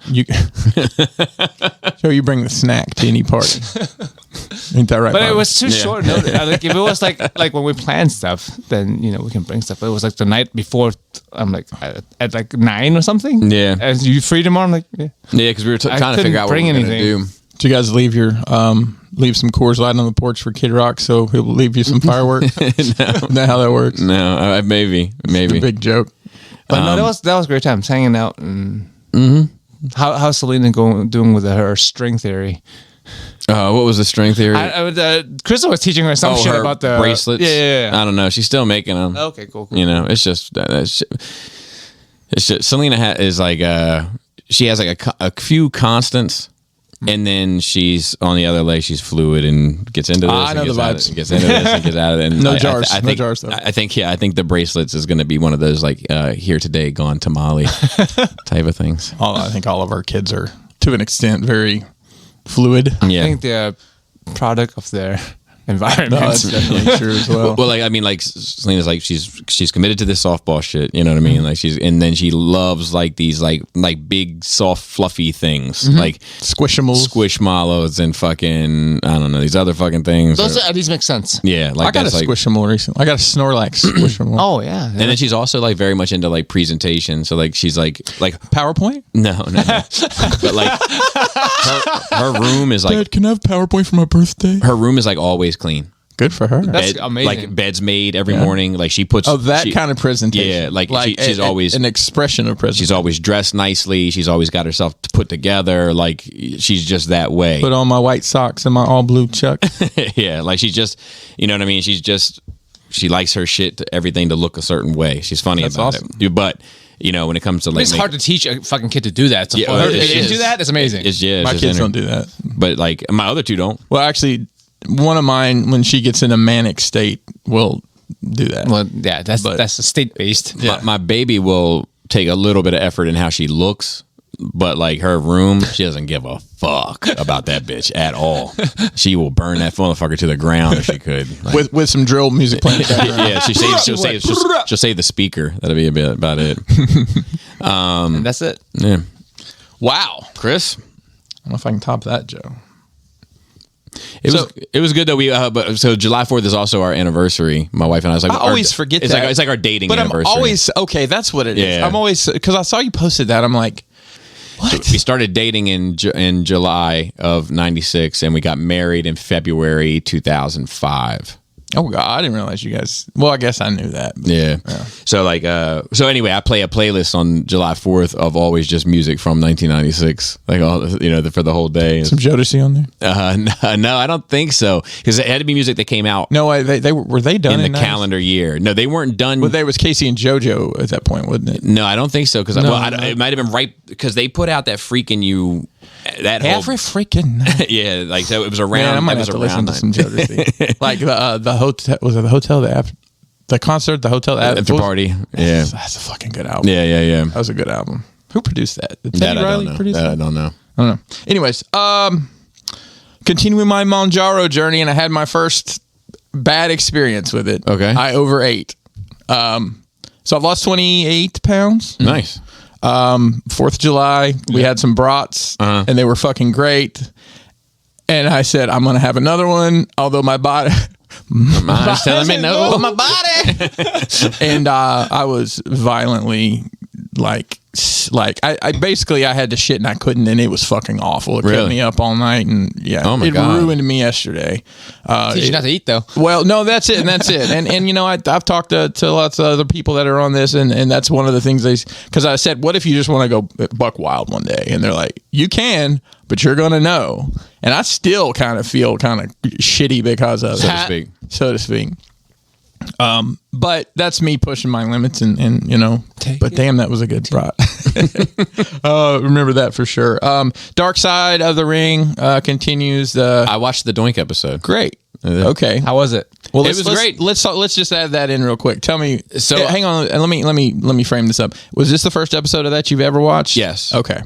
Joe, you bring the snack to any party. Ain't that right? But Bob? it was too short notice. Like if it was like when we planned stuff, then we can bring stuff. But it was like the night before. I'm like at like 9 or something. Yeah. And you free tomorrow? I'm like, yeah. Yeah, because we were trying to couldn't figure out what bring we were going to anything. do. Did you guys leave some Coors Light on the porch for Kid Rock so he'll leave you some fireworks? No. Isn't that how that works? No, maybe. A big joke. But no, that was great times hanging out and how's Selena doing with her string theory? What was the string theory? Crystal was teaching her some shit her about the bracelets. Yeah. I don't know. She's still making them. Okay, cool. It's just it's just Selena is like she has like a few constants. And then she's on the other leg. She's fluid and gets into this. I know the vibes. Gets into this and gets out of it. And No jars. I No think, jars, though. I think the bracelets is going to be one of those like here today, gone tamale type of things. I think all of our kids are, to an extent, very fluid. Yeah. I think they're a product of their environment. No, that's definitely true as well. Well, like I mean, like Selena's like she's committed to this softball shit. You know what I mean? Like and then she loves like these like big soft fluffy things like Squishimals. Squishmallows and fucking I don't know these other fucking things. Those at least make sense. Yeah, like I got a that's like. Squishimal recently. I got a Snorlax Squishimal. Oh yeah. And then she's also like very much into like presentation. So like she's like PowerPoint? no, but like her room is like Dad, can I have PowerPoint for my birthday? her room is like always clean. Good for her. That's amazing. Like bed's made every morning. Like she puts Kind of presentation. Yeah, like she's always an expression of presentation. she's always dressed nicely. She's always got herself put together. Like she's just that way. Put on my white socks and my all blue Chuck. Yeah, like she's just, you know what I mean? She's just she likes her shit everything to look a certain way. She's funny That's about awesome. it. But when it comes to like It's hard to teach a fucking kid to do that. Yeah, For her it to is. do that, it's amazing. it's My just kids in her. don't do that. But like my other two don't. Well, actually, one of mine, when she gets in a manic state, will do that. Well, yeah, that's But- state based. My baby will take a little bit of effort in how she looks, but like her room, she doesn't give a fuck about that bitch at all. She will burn that motherfucker to the ground if she could. Like, With some drill music playing in the background. yeah, she'll save the speaker. That'll be a bit about it. And that's it. Yeah, Wow. Chris. I don't know if I can top that, Joe. It was good though. But so July 4th is also our anniversary. My wife and I. It's like I always forget it's that. Like, it's like our dating But anniversary. I'm always, okay, that's what it is. Yeah. I'm always, because I saw you posted that. I'm like, what? We started dating in July of '96, and we got married in February 2005. Oh, God, I didn't realize you guys, well, I guess I knew that. But Yeah. So like, so anyway, I play a playlist on July 4th of always just music from 1996, like all for the whole day. Some Jodeci on there? No, I don't think so, because it had to be music that came out No, they were they done in the 90s? calendar year. No, they weren't done. Well, they was Casey and JoJo at that point, wasn't it? No, I don't think so, because No. it might have been right because they put out that freaking you that whole Every freaking night. yeah, like so it was around. Man, I might it have was to listen around to some Jodeci. Like the hotel, was it the hotel, the concert, the hotel after party. Yeah, That's a fucking good album. yeah. That was a good album. Who produced that? Did That Teddy I Riley don't know. produce That I that? don't know. I don't know. Anyways, continuing my Monjaro journey, and I had my first bad experience with it. Okay. I overate. So I've lost 28 pounds. Nice. 4th of July, we had some brats, and they were fucking great. And I said, I'm going to have another one, although my body... Mine's telling me no. my body. And I was violently like I basically I had to shit and I couldn't, and it was fucking awful. It kept Really? me up all night, and yeah, Oh my it God. ruined me yesterday. Teach you not to eat though. Well, no, that's it. And you know, I've talked to lots of other people that are on this, and that's one of the things because I said, what if you just want to go buck wild one day? And they're like, you can, but you're going to know. And I still kind of feel kind of shitty because of So to it, speak. so to speak. But that's me pushing my limits, and you know, but damn, that was a good brat. Remember that for sure. Dark Side of the Ring continues. I watched the Doink episode. Great. Okay. How was it? Well, It was great. Let's just add that in real quick. Tell me. So- Hang on. Let me frame this up. Was this the first episode of that you've ever watched? Yes. Okay.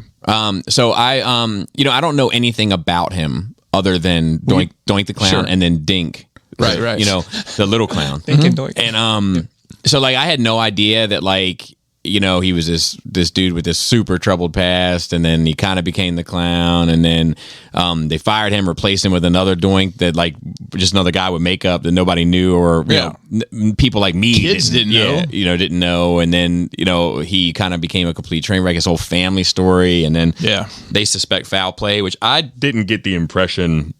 So I I don't know anything about him other than Doink the Clown Sure. and then Dink. Right. You know, the little clown. And so like I had no idea that like, you know, he was this dude with this super troubled past, and then he kind of became the clown, and then they fired him, replaced him with another Doink that like just another guy with makeup that nobody knew, or you know, people like me Kids didn't know. didn't know, and then you know he kind of became a complete train wreck. His whole family story, and then Yeah. they suspect foul play, which I didn't get the impression.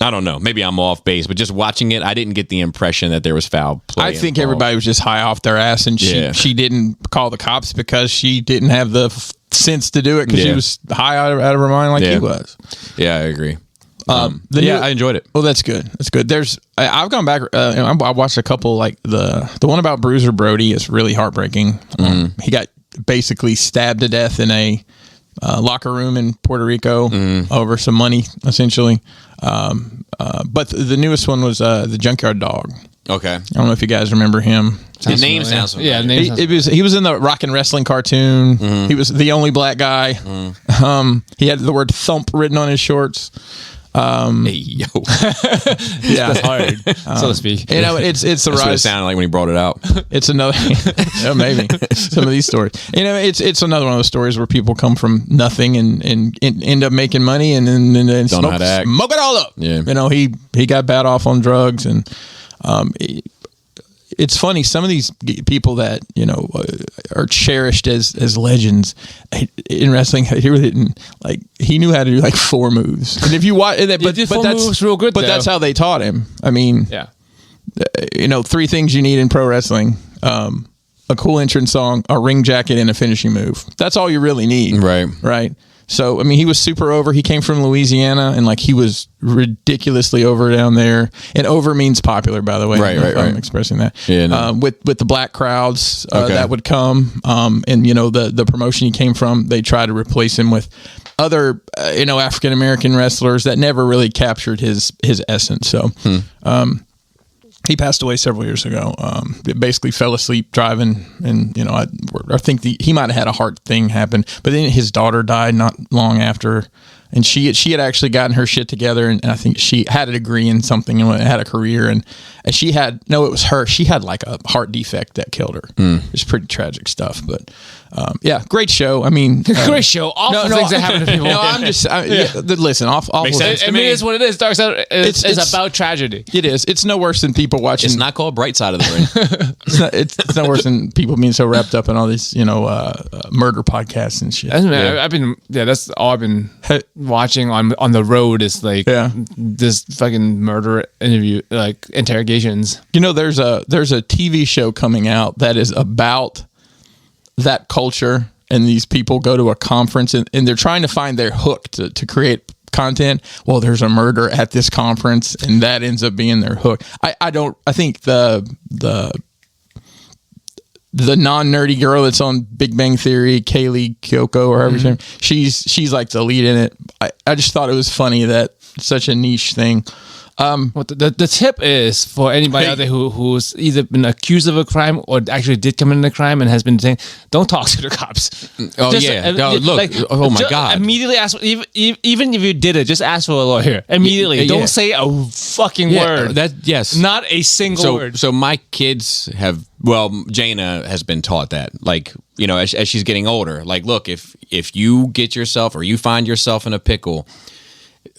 I don't know. Maybe I'm off base, but just watching it, I didn't get the impression that there was foul play. I think involved. everybody was just high off their ass, and Yeah. she didn't call the cops because she didn't have the sense to do it because she Yeah. was high out of her mind like Yeah. he was. Yeah, I agree. The Yeah, new- I enjoyed it. Well, that's good. That's good. I've gone back. And I watched a couple. Like the one about Bruiser Brody is really heartbreaking. He got basically stabbed to death in a locker room in Puerto Rico over some money, essentially. But the newest one was the Junkyard Dog. Okay. I don't know if you guys remember him. The name sounds familiar. Yeah, the name sounds- He was in the rock and wrestling cartoon. He was the only black guy. He had the word "thump" written on his shorts. Hey, yo. Yeah, hard, so to speak. you know, it's the That's what it rise. sounded like when he brought it out. It's another, yeah, maybe some of these stories. You know, it's another one of those stories where people come from nothing and end up making money and then Don't know how to act. smoke it all up. Yeah. You know, he got bad off on drugs, and it's funny. Some of these people that you know are cherished as legends in wrestling. He really didn't like. He knew how to do like 4 moves, and if you watch, but did but 4 that's moves real good, But though. that's how they taught him. I mean, Yeah. you know, 3 things you need in pro wrestling: a cool entrance song, a ring jacket, and a finishing move. That's all you really need. Right. Right. So, I mean, he was super over. He came from Louisiana, and like he was ridiculously over down there. And over means popular, by the way. Right. I'm expressing that. Yeah, no. With the black crowds Okay. that would come, and the promotion he came from, they tried to replace him with other African American wrestlers that never really captured his essence. So. He passed away several years ago. Basically fell asleep driving, and I think he might have had a heart thing happen. But then his daughter died not long after, and she had actually gotten her shit together, and I think she had a degree in something and had a career, and she had it was her. She had like a heart defect that killed her. It's pretty tragic stuff, but yeah, great show. I mean, Great show. Awful things that happen to people. No, I'm just listen. Awful Makes sense. I mean, it's what it is. Dark Side is It's- about tragedy. It is. It's no worse than people watching. It's not called Bright Side of the Ring. It's not worse than people being so wrapped up in all these, murder podcasts and shit. That's all I've been Hey. watching on the road is like Yeah. this fucking murder interview, like interrogations. There's a TV show coming out that is about that culture, and these people go to a conference and they're trying to find their hook to create content. Well, there's a murder at this conference, and that ends up being their hook. I think the non-nerdy girl that's on Big Bang Theory, Kaylee Kyoko or however her name, she's like the lead in it. I just thought it was funny that it's such a niche thing. What the tip is for anybody out there who's either been accused of a crime or actually did commit a crime and has been detained, don't talk to the cops. Oh, yeah. No, look, oh, my God. Immediately ask, even if you did it, just ask for a lawyer. Immediately. Yeah. Don't say a fucking word. Yes. Not a single word. So my kids have, Jaina has been taught that, like, as she's getting older, like, look, if you get yourself or you find yourself in a pickle,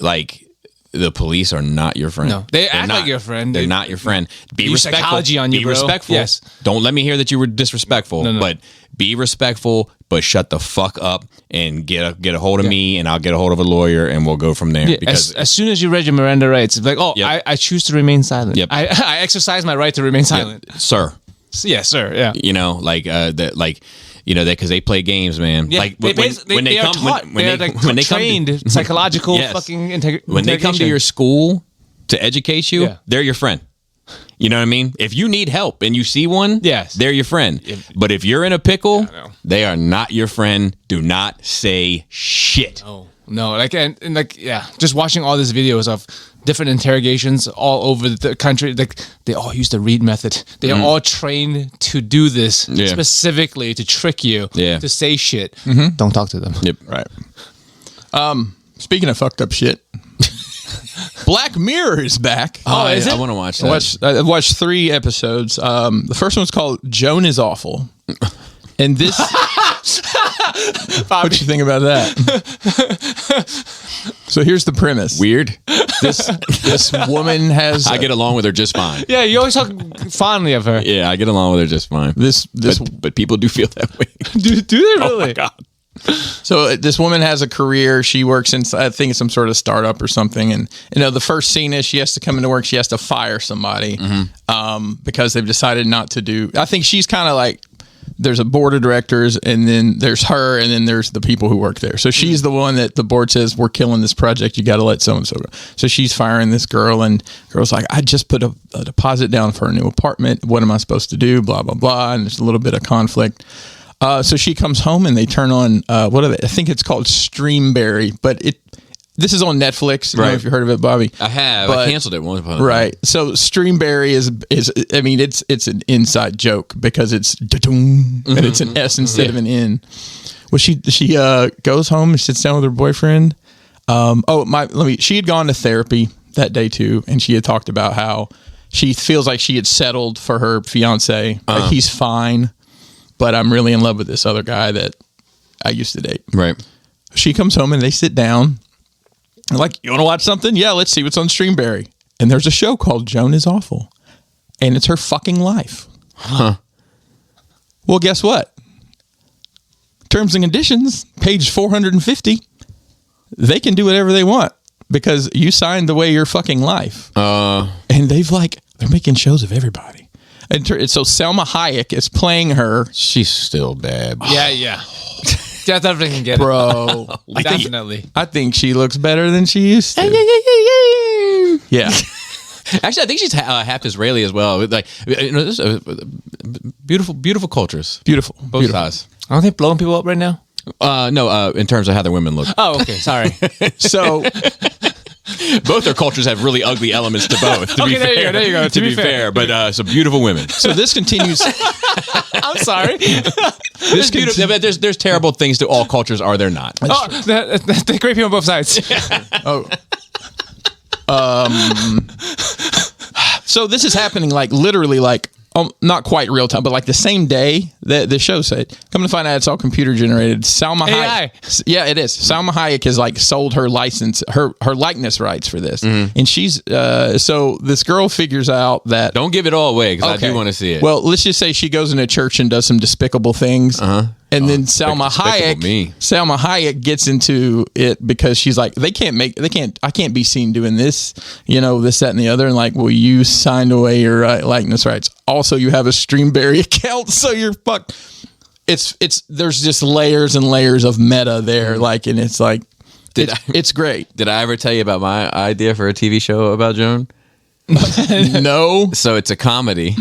like, the police are not your friend. No, they They're act not. like your friend. They're They- not your friend. Be use respectful. psychology on you, be bro. respectful. Yes. Don't let me hear that you were disrespectful. No. But be respectful. But shut the fuck up and get a hold of me, and I'll get a hold of a lawyer, and we'll go from there. Yeah, Because as soon as you read your Miranda rights, it's like, Yep. I choose to remain silent. Yep. I exercise my right to remain silent. sir, Yes, sir. Yeah. because they play games, man. Yeah, Like they are taught. They're trained psychological Yes. fucking when they come to your school to educate you, Yeah. they're your friend. You know what I mean? If you need help and you see one, Yes. they're your friend. But if you're in a pickle, I know. they are not your friend. Do not say shit. Oh no! Just watching all these videos of different interrogations all over the country. Like they all use the Reed method. They are all trained to do this Yeah. specifically to trick you. Yeah. To say shit. Don't talk to them. Yep. Right. Speaking of fucked up shit, Black Mirror is back. Is it? I want to watch that. I watched 3 episodes. The first one's called Joan is Awful. And this... What you think about that? So here's the premise. Weird. This woman has... I get along with her just fine. Yeah, you always talk fondly of her. Yeah, I get along with her just fine. This But people do feel that way. Do they really? Oh my God. So this woman has a career. She works in, I think, some sort of startup or something. And the first scene is she has to come into work. She has to fire somebody because they've decided not to do. I think she's kind of like, there's a board of directors, and then there's her, and then there's the people who work there. So she's the one that the board says, we're killing this project. You got to let so and so go. So she's firing this girl, and the girl's like, I just put a deposit down for a new apartment. What am I supposed to do? Blah blah blah. And there's a little bit of conflict. So she comes home and they turn on what are they? I think it's called Streamberry, but this is on Netflix. I don't know if you heard of it, Bobby. I have. But- I canceled it once upon a time. Right. So Streamberry is I mean it's an inside joke because it's da-doom, and it's an S instead of an N. Well, she goes home and sits down with her boyfriend. She had gone to therapy that day too, and she had talked about how she feels like she had settled for her fiance. Like he's fine, but I'm really in love with this other guy that I used to date. Right. She comes home and they sit down. And like, you want to watch something? Yeah, let's see what's on Streamberry. And there's a show called Joan is Awful. And it's her fucking life. Huh. Well, guess what? Terms and conditions, page 450. They can do whatever they want because you signed away your fucking life. And they're making shows of everybody. And so Selma Hayek is playing her. She's still bad. Yeah. definitely can get it. bro. Definitely. I think she looks better than she used to. Yeah. Actually, I think she's half Israeli as well. Like, this beautiful cultures. Beautiful. Both sides. Aren't they blowing people up right now? No, in terms of how their women look. Oh, okay. Sorry. So Both their cultures have really ugly elements to both. To be there you fair, go, there you go. To be fair, but some beautiful women. so this continues. I'm sorry. There's beautiful. There's terrible things to all cultures. Are there not? Oh, they're great people on both sides. Oh. So this is happening like literally like not quite real time, but like the same day that the show said. Come to find out, it's all computer generated. Salma AI. Hayek, yeah, it is. Salma Hayek has like sold her license, her likeness rights for this, and she's so this girl figures out that Don't give it all away because I do want to see it. Well, let's just say she goes into church and does some despicable things. And then Salma Hayek gets into it because she's like, I can't be seen doing this, this, that, and the other. And like, well, you signed away your likeness rights. Also, you have a Streamberry account, so you're fucked. There's just layers and layers of meta there. Like, and it's like, it's great. Did I ever tell you about my idea for a TV show about Joan? No. So it's a comedy.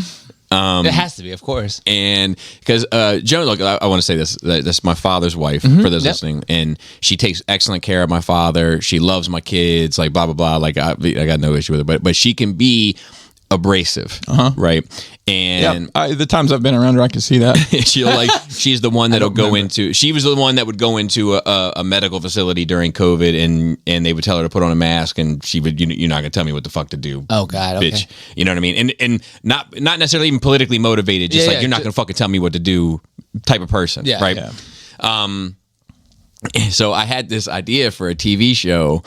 It has to be, of course. And because Joan, look, I want to say this. That's my father's wife, for those listening. And she takes excellent care of my father. She loves my kids, like, blah, blah, blah. Like, I got no issue with it. But she can be abrasive, right? And the times I've been around her, I can see that. she's the one that'll go into. She was the one that would go into a medical facility during COVID, and they would tell her to put on a mask, and she would, you're not gonna tell me what the fuck to do. Oh God, okay. Bitch, you know what I mean? And not necessarily even politically motivated, just you're not gonna fucking tell me what to do, type of person, right? Yeah. So I had this idea for a TV show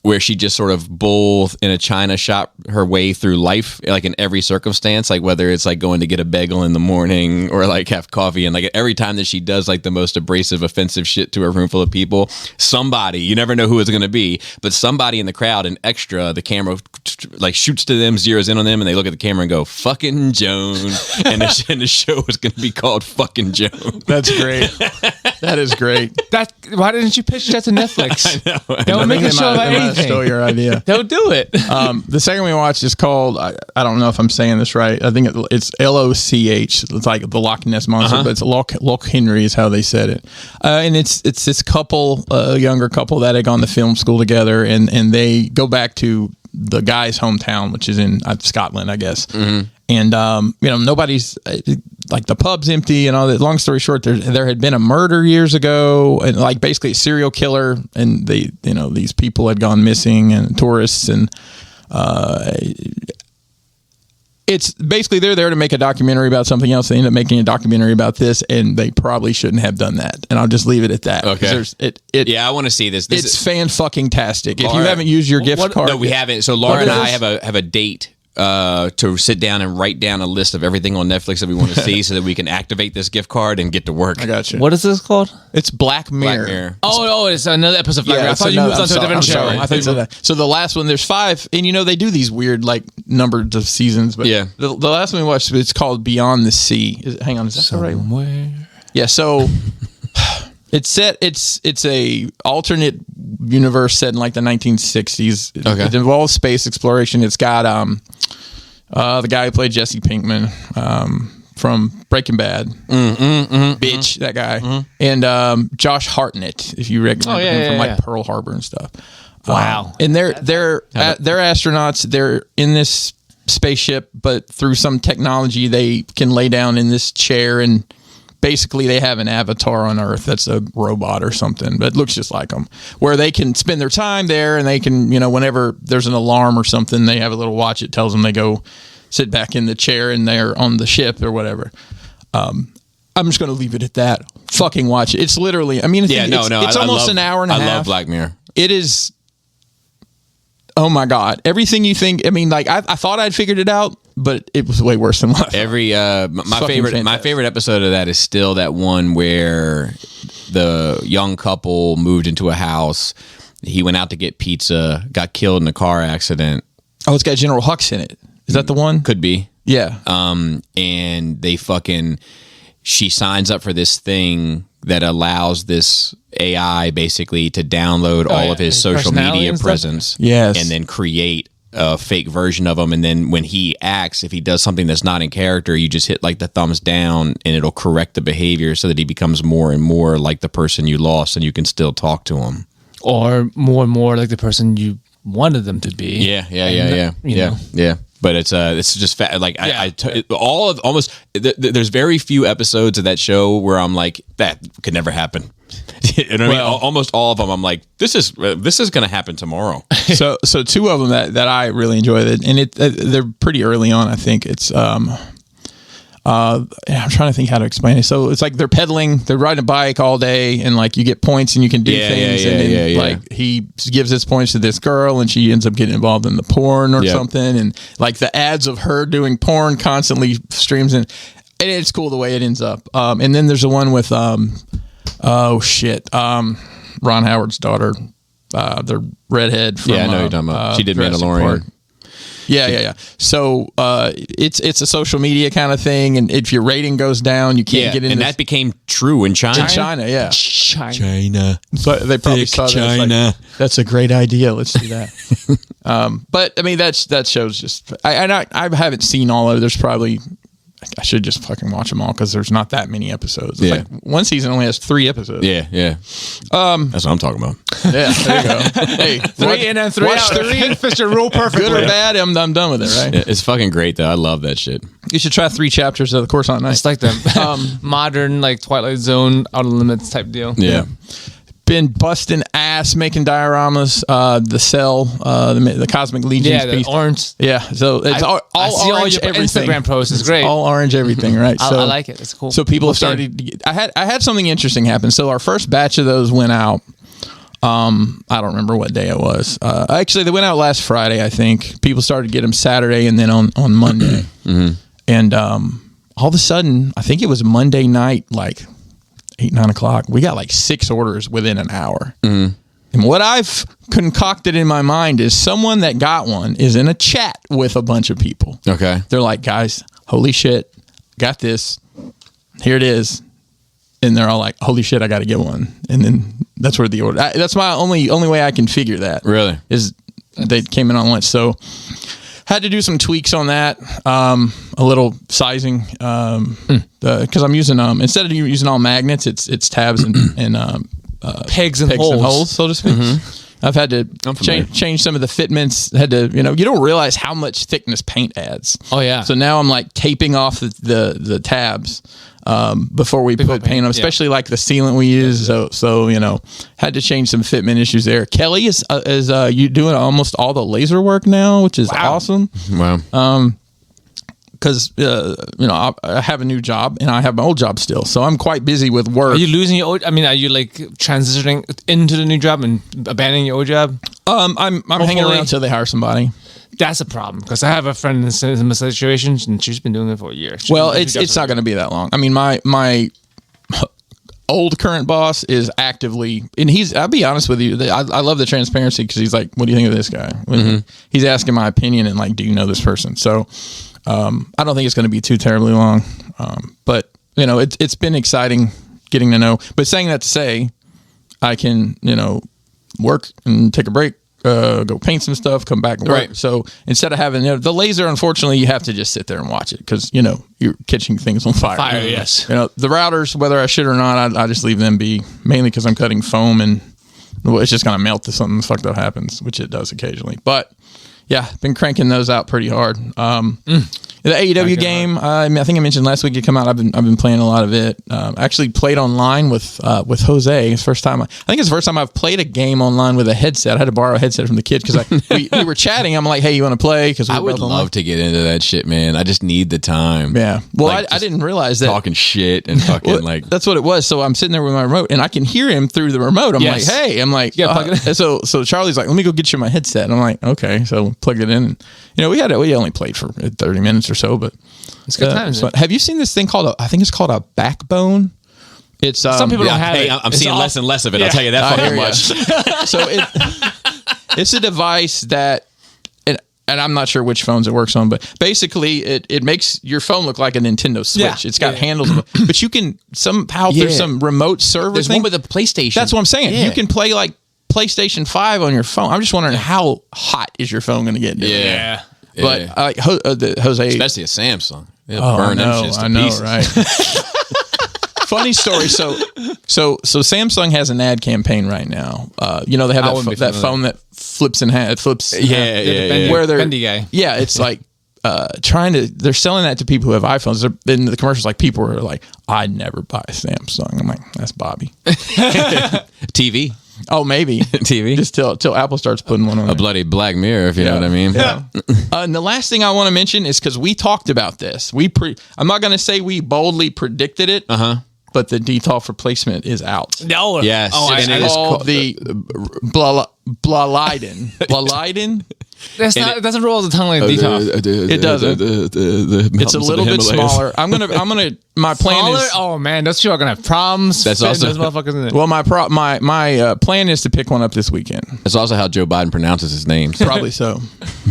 where she just sort of both in a china shop her way through life, like in every circumstance, like whether it's like going to get a bagel in the morning or like have coffee. And like every time that she does like the most abrasive, offensive shit to a room full of people, somebody, you never know who it's going to be, but somebody in the crowd, an extra, the camera like shoots to them, zeroes in on them, and they look at the camera and go, fucking Joan. And the show is going to be called Fucking Joan. That's great. That is great. Why didn't you pitch that to Netflix? I know. They would make a show about anything. Stole your idea. They'll do it. The second we watched is called, I don't know if I'm saying this right. I think it's LOCH. It's like the Loch Ness Monster, but it's Loch Henry is how they said it. And it's this couple, a younger couple that had gone to film school together, and they go back to the guy's hometown, which is in Scotland, I guess. And nobody's like, the pub's empty and all that. Long story short, there had been a murder years ago, and like basically a serial killer, and these people had gone missing, and tourists, and it's basically they're there to make a documentary about something else. They end up making a documentary about this, and they probably shouldn't have done that. And I'll just leave it at that. Okay. Yeah, I want to see this. It's fan-fucking-tastic. If you haven't used your gift card. No, we haven't. So Laura and I have a date to sit down and write down a list of everything on Netflix that we want to see so that we can activate this gift card and get to work. I got you. What is this called? It's Black Mirror. Black Mirror. Oh, it's another episode of Black Mirror. I thought you moved on to a different show. I think so. So the last one, there's 5, and they do these weird like numbers of seasons. But yeah, the last one we watched, it's called Beyond the Sea. Hang on, is that right? Somewhere. Yeah. So it's a alternate universe set in like the 1960s. Okay. It involves space exploration. It's got the guy who played Jesse Pinkman from Breaking Bad, bitch, that guy, and Josh Hartnett, if you recognize him from Pearl Harbor and stuff. Wow. And they're astronauts. They're in this spaceship, but through some technology, they can lay down in this chair, and basically they have an avatar on Earth that's a robot or something, but it looks just like them, where they can spend their time there, and they can, whenever there's an alarm or something, they have a little watch. It tells them they go sit back in the chair and they're on the ship or whatever. I'm just going to leave it at that. Fucking watch it. It's literally, it's almost an hour and a half. I love Black Mirror. It is. Oh my God. Everything you think, I thought I'd figured it out, but it was way worse than last. My favorite episode of that is still that one where the young couple moved into a house. He went out to get pizza, got killed in a car accident. Oh, it's got General Hux in it. Is that the one? Could be. Yeah. And they fucking, she signs up for this thing that allows this AI basically to download all of his social personality media and stuff? presence, Yes. and then create a fake version of him. And then when he acts, if he does something that's not in character, you just hit like the thumbs down, and it'll correct the behavior so that he becomes more and more like the person you lost, and you can still talk to him. Or more and more like the person you wanted them to be. Yeah. But it's just like Yeah. all of almost. There's very few episodes of that show where I'm like, that could never happen. You know what I mean? Almost all of them, I'm like, this is going to happen tomorrow. So two of them that I really enjoy, and they're pretty early on. I think it's I'm trying to think how to explain it. So it's like they're pedaling, they're riding a bike all day, and like you get points and you can do things. And then like he gives his points to this girl, and she ends up getting involved in the porn or something. And like the ads of her doing porn constantly streams in. And it's cool the way it ends up. And then there's the one with Ron Howard's daughter, the redhead from I know you're talking about. She did Jurassic Mandalorian. Park. Yeah. So it's a social media kind of thing, and if your rating goes down, you can't get in. And that became true in China. in China, yeah. China. So they probably Thick saw that. It's China. like, that's a great idea. Let's do that. But I mean, that show's just. I haven't seen all of it. There's probably. I should just fucking watch them all because there's not that many episodes. It's like one season only has 3 episodes. Yeah. That's what I'm talking about. Yeah, there you go. Hey, 3 and then 3 watch out. 3. Fits your rule perfectly. Good or bad, I'm done with it, right? Yeah, it's fucking great though. I love that shit. You should try 3 chapters of the course on night. It's like the modern, like Twilight Zone, Outer Limits type deal. Yeah. Been busting ass making dioramas. The Cell, the Cosmic Legions Yeah, the piece. orange. Yeah, so it's all I see all orange your everything. Instagram posts. It's great. All orange everything, right? I So like it. It's cool. So people have Cool started. To get, I had something interesting happen. So our first batch of those went out. I don't remember what day it was. Actually, they went out last Friday. I think people started to get them Saturday and then on Monday. And all of a sudden, I think it was Monday night, like 8-9 o'clock. We got like 6 orders within an hour. And what I've concocted in my mind is someone that got one is in a chat with a bunch of people. Okay. They're like, guys, holy shit, got this. Here it is. And they're all like, holy shit, I got to get one. And then that's where the order. That's my only way I can figure that. Really? Is they came in on lunch. So had to do some tweaks on that. A little sizing. Because I'm using instead of using all magnets, it's tabs and pegs and holes. so to speak. I've had to change some of the fitments. Had to, you don't realize how much thickness paint adds. Oh, yeah. So now I'm like taping off the tabs before we put paint on, especially like the sealant we use. So had to change some fitment issues there. Kelly is you doing almost all the laser work now, which is awesome. Wow. Because I have a new job and I have my old job still, so I'm quite busy with work. Are you losing your old? I mean, are you like transitioning into the new job and abandoning your old job? I'm hanging around until they hire somebody. That's a problem because I have a friend in a similar situation and she's been doing it for years. Well, it's not going to be that long. I mean, my old current boss is actively, and I'll be honest with you, I love the transparency because he's like, what do you think of this guy? He's asking my opinion and like, do you know this person? So I don't think it's going to be too terribly long. But it's been exciting getting to know, but saying that to say I can, work and take a break, go paint some stuff, come back and work. Right. So instead of having the laser, unfortunately, you have to just sit there and watch it because you're catching things on fire. Yes. The routers, whether I should or not, I just leave them be, mainly because I'm cutting foam and it's just gonna melt if something fucked up happens, which it does occasionally. But yeah, been cranking those out pretty hard. The AEW game, I think I mentioned last week it come out. I've been playing a lot of it. Actually played online with Jose. It's the first time. I think it's the first time I've played a game online with a headset. I had to borrow a headset from the kid because we were chatting. I'm like, hey, you want to play? Because I would love to get into that shit, man. I just need the time. Yeah. Well, Like, I didn't realize that. Talking shit and fucking like. That's what it was. So I'm sitting there with my remote and I can hear him through the remote. I'm Yes. like, hey, I'm like, plug it in. so Charlie's like, let me go get you my headset. And I'm like, okay. So plugged it in. And, we only played for 30 minutes or so, but It's good times. so have you seen this thing called I think it's called a backbone? It's Some people don't have Hey, it. I'm It's seeing all- less and less of it. I'll tell you that I fucking hear ya. much. So it's a device that and I'm not sure which phones it works on, but basically it makes your phone look like a Nintendo Switch. Yeah. It's got handles, but you can somehow there's some remote server There's thing. one with a PlayStation. That's what I'm saying. Yeah. You can play like PlayStation 5 on your phone. I'm just wondering how hot is your phone going to get? Yeah. But Yeah. like Jose, Especially a Samsung. They'll oh, burn I them know, shits to I know, pieces. right? Funny story. So Samsung has an ad campaign right now. You know, they have wouldn't be that familiar. phone that flips in half. It flips. Yeah. Where they're Bendy guy. Yeah, it's like they're selling that to people who have iPhones. Then the commercials, like people are like, "I'd never buy a Samsung." I'm like, "That's Bobby." TV. Oh, maybe TV. Just till Apple starts putting one on. A there. bloody Black Mirror, if you know what I mean. Yeah. And the last thing I want to mention is because we talked about this. I'm not going to say we boldly predicted it. But the DTOF replacement is out. No. Yes. Oh, And I, it I, is Called the Blaliden. Blaliden? that's not, it doesn't roll the tongue like DTOF. It doesn't. It's a little bit smaller. I'm gonna. My plan Smaller? is. Oh man, those people are gonna have problems. That's fitting also- those motherfuckers in there. Well, my plan is to pick one up this weekend. That's also how Joe Biden pronounces his name. Probably so.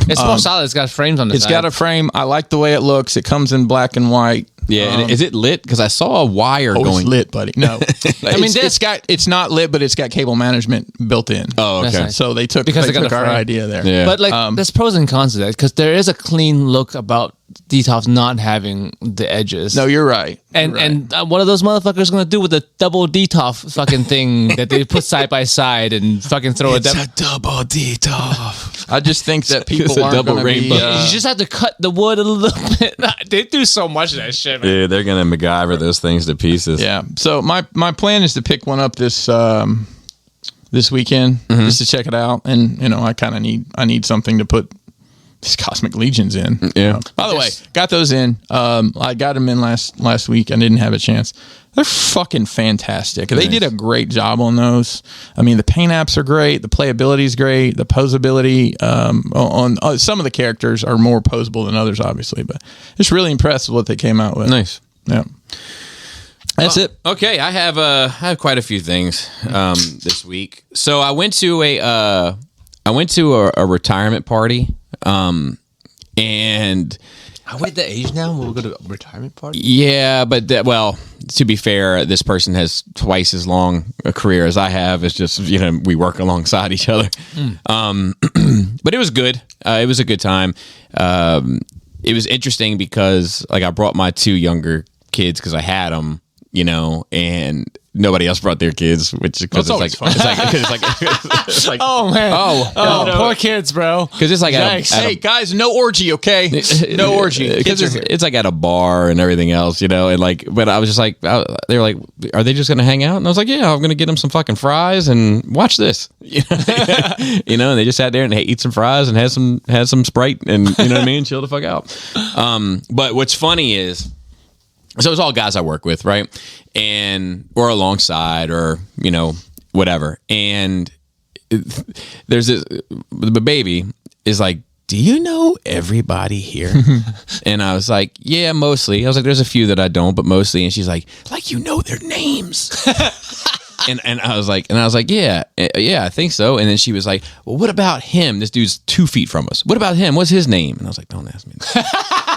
It's more solid. It's got frames on the It's side. got a frame. I like the way it looks. It comes in black and white. Yeah. And is it lit? Because I saw a wire Oh, going. it's lit, buddy. No, I mean, it's not lit, but it's got cable management built in. Oh, That's okay. nice. So they took Because they got the our frame. idea there. Yeah. But like, there's pros and cons to that because there is a clean look about DTOF not having the edges. No, you're right. And You're right. and what are those motherfuckers gonna do with the double DTOF fucking thing that they put side by side and fucking throw it? double DTOF. I just think that It's people a aren't double going to be. rainbow. You just have to cut the wood a little bit. They do so much of that shit, man. Yeah, they're gonna MacGyver those things to pieces. Yeah. So my plan is to pick one up this weekend just to check it out, and you know I need something to put these Cosmic Legions in. Yeah. By the way, got those in. I got them in last week. I didn't have a chance. They're fucking fantastic. They did a great job on those. I mean, the paint apps are great. The playability is great. The posability on some of the characters are more posable than others, obviously, but just really impressed with what they came out with. Nice. Yeah. That's it. Okay, I have quite a few things this week. So I went to a retirement party, and Are we at the age now where we'll go to a retirement party? yeah, but well, to be fair, this person has twice as long a career as I have. It's just we work alongside each other. But it was good. It was a good time. It was interesting because like I brought my two younger kids because I had them, and nobody else brought their kids, which because always fun. it's like Oh man! Oh, poor kids, bro. because it's like at Yikes. a, Hey guys, no orgy, okay? No orgy. because it's like at a bar and everything else, and like, but I was just like, they were like, are they just gonna hang out? And I was like, yeah, I'm gonna get them some fucking fries and watch this, and they just sat there and eat some fries and had some Sprite and you know what I mean, chill the fuck out. But what's funny is, so it's all guys I work with, right, or alongside or whatever, and there's this, the baby is like, do you know everybody here? And I was like, yeah, mostly. I was like, there's a few that I don't, but mostly. And she's like you know their names. and I was like, yeah, I think so. And then she was like, well, what about him? This dude's 2 feet from us. What about him? What's his name? And I was like, don't ask me that.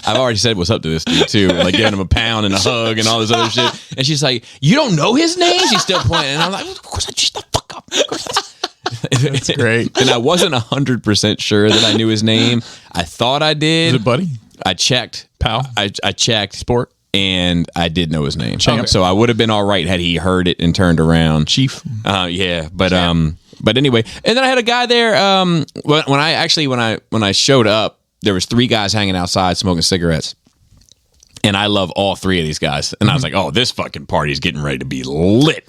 I've already said what's up to this dude too, like giving him a pound and a hug and all this other shit. And she's like, you don't know his name? She's still pointing. And I'm like, of course I just the fuck up. Of course That's great. And I wasn't 100% sure that I knew his name. I thought I did. Is it Buddy? I checked. Pal? I checked. Sport? And I did know his name. Champ. So I would have been all right had he heard it and turned around. Chief? Yeah, but anyway, and then I had a guy there. When I showed up, there was 3 guys hanging outside smoking cigarettes, and I love all 3 of these guys. And I was like, oh, this fucking party's getting ready to be lit.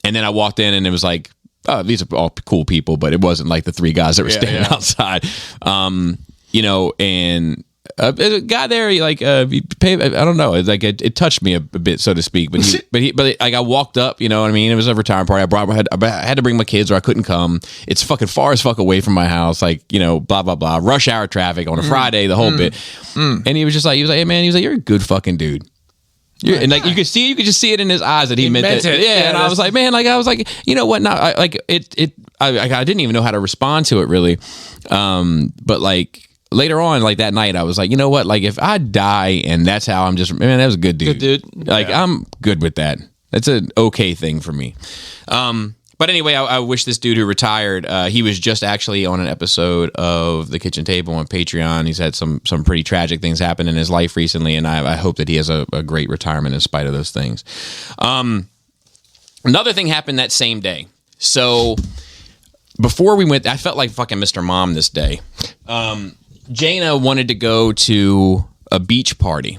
And then I walked in, and it was like, oh, these are all cool people, but it wasn't like the 3 guys that were standing outside. And a guy there, like, he paid, I don't know, it's like it touched me a bit, so to speak. But like I walked up, you know what I mean? It was a retirement party. I had to bring my kids, or I couldn't come. It's fucking far as fuck away from my house, like, blah blah blah, rush hour traffic on a Friday, the whole bit. And he was like, hey man, you're a good fucking dude. And like you could just see it in his eyes that he meant it. it. Yeah, and I was like, man, like I was like, you know what? Now, I I didn't even know how to respond to it really. But like later on, like that night, I was like, you know what? Like if I die and that's how I'm just, man, that was a good dude. Good dude. Like I'm good with that. That's an okay thing for me. But anyway, I wish this dude who retired, he was just actually on an episode of The Kitchen Table on Patreon. He's had some pretty tragic things happen in his life recently, and I hope that he has a great retirement in spite of those things. Another thing happened that same day. So before we went, I felt like fucking Mr. Mom this day. Jaina wanted to go to a beach party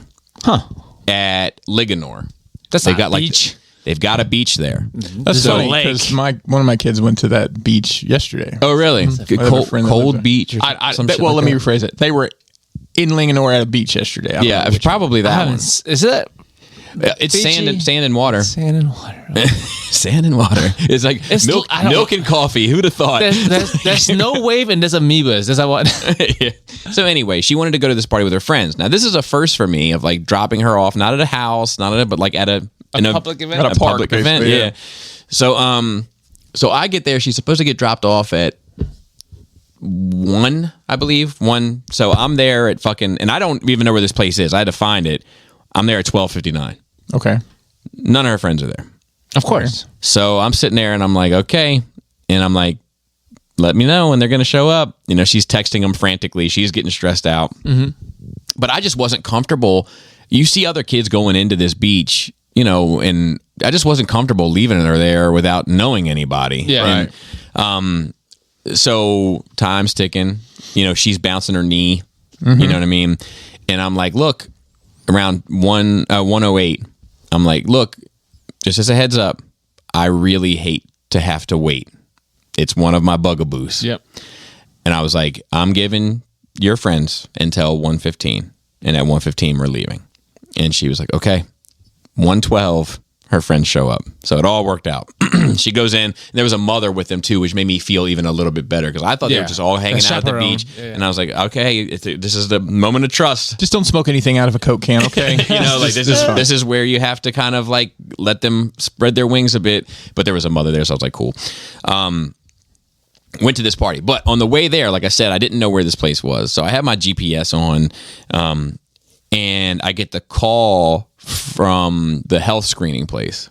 at Liganor. That's They not got a like beach. They've got a beach there. That's So funny lake. because one of my kids went to that beach yesterday. Oh, really? Good I have a cold, friend that lives cold there. beach. Or some shit Well, like let me that. rephrase it. They were in Linganore at a beach yesterday. I don't Yeah, know it's which probably that one. Is it It's Beachy? sand and water. sand and water? Sand and water. It's like It's- I don't- milk and coffee. Who'd have thought? There's no wave and there's amoebas. That's what. Yeah. So anyway, she wanted to go to this party with her friends. Now this is a first for me of like dropping her off, not at a house, but like at a public event? At a park, public event. basically, Yeah. yeah. So I get there. She's supposed to get dropped off at 1, I believe. 1. So I'm there at fucking, and I don't even know where this place is. I had to find it. I'm there at 12:59. Okay. None of her friends are there. Of course. So I'm sitting there and I'm like, okay. And I'm like, let me know when they're going to show up. You know, she's texting them frantically. She's getting stressed out. Mm-hmm. But I just wasn't comfortable. You see other kids going into this beach, you know, and I just wasn't comfortable leaving her there without knowing anybody. Yeah. And, so time's ticking. You know, she's bouncing her knee. You know what I mean? And I'm like, look, around 1:08, I'm like, look, just as a heads up, I really hate to have to wait. It's one of my bugaboos. Yep. And I was like, I'm giving your friends until 1:15. And at 1:15, we're leaving. And she was like, okay. 1:12, her friends show up. So it all worked out. She goes in. And there was a mother with them too, which made me feel even a little bit better because I thought they were just all hanging A out at the chaperone. beach. Yeah. And I was like, okay, this is the moment of trust. Just don't smoke anything out of a Coke can, okay? You know, like this is where you have to kind of like let them spread their wings a bit. But there was a mother there, so I was like, cool. Went to this party, but on the way there, like I said, I didn't know where this place was, so I had my GPS on, and I get the call from the health screening place.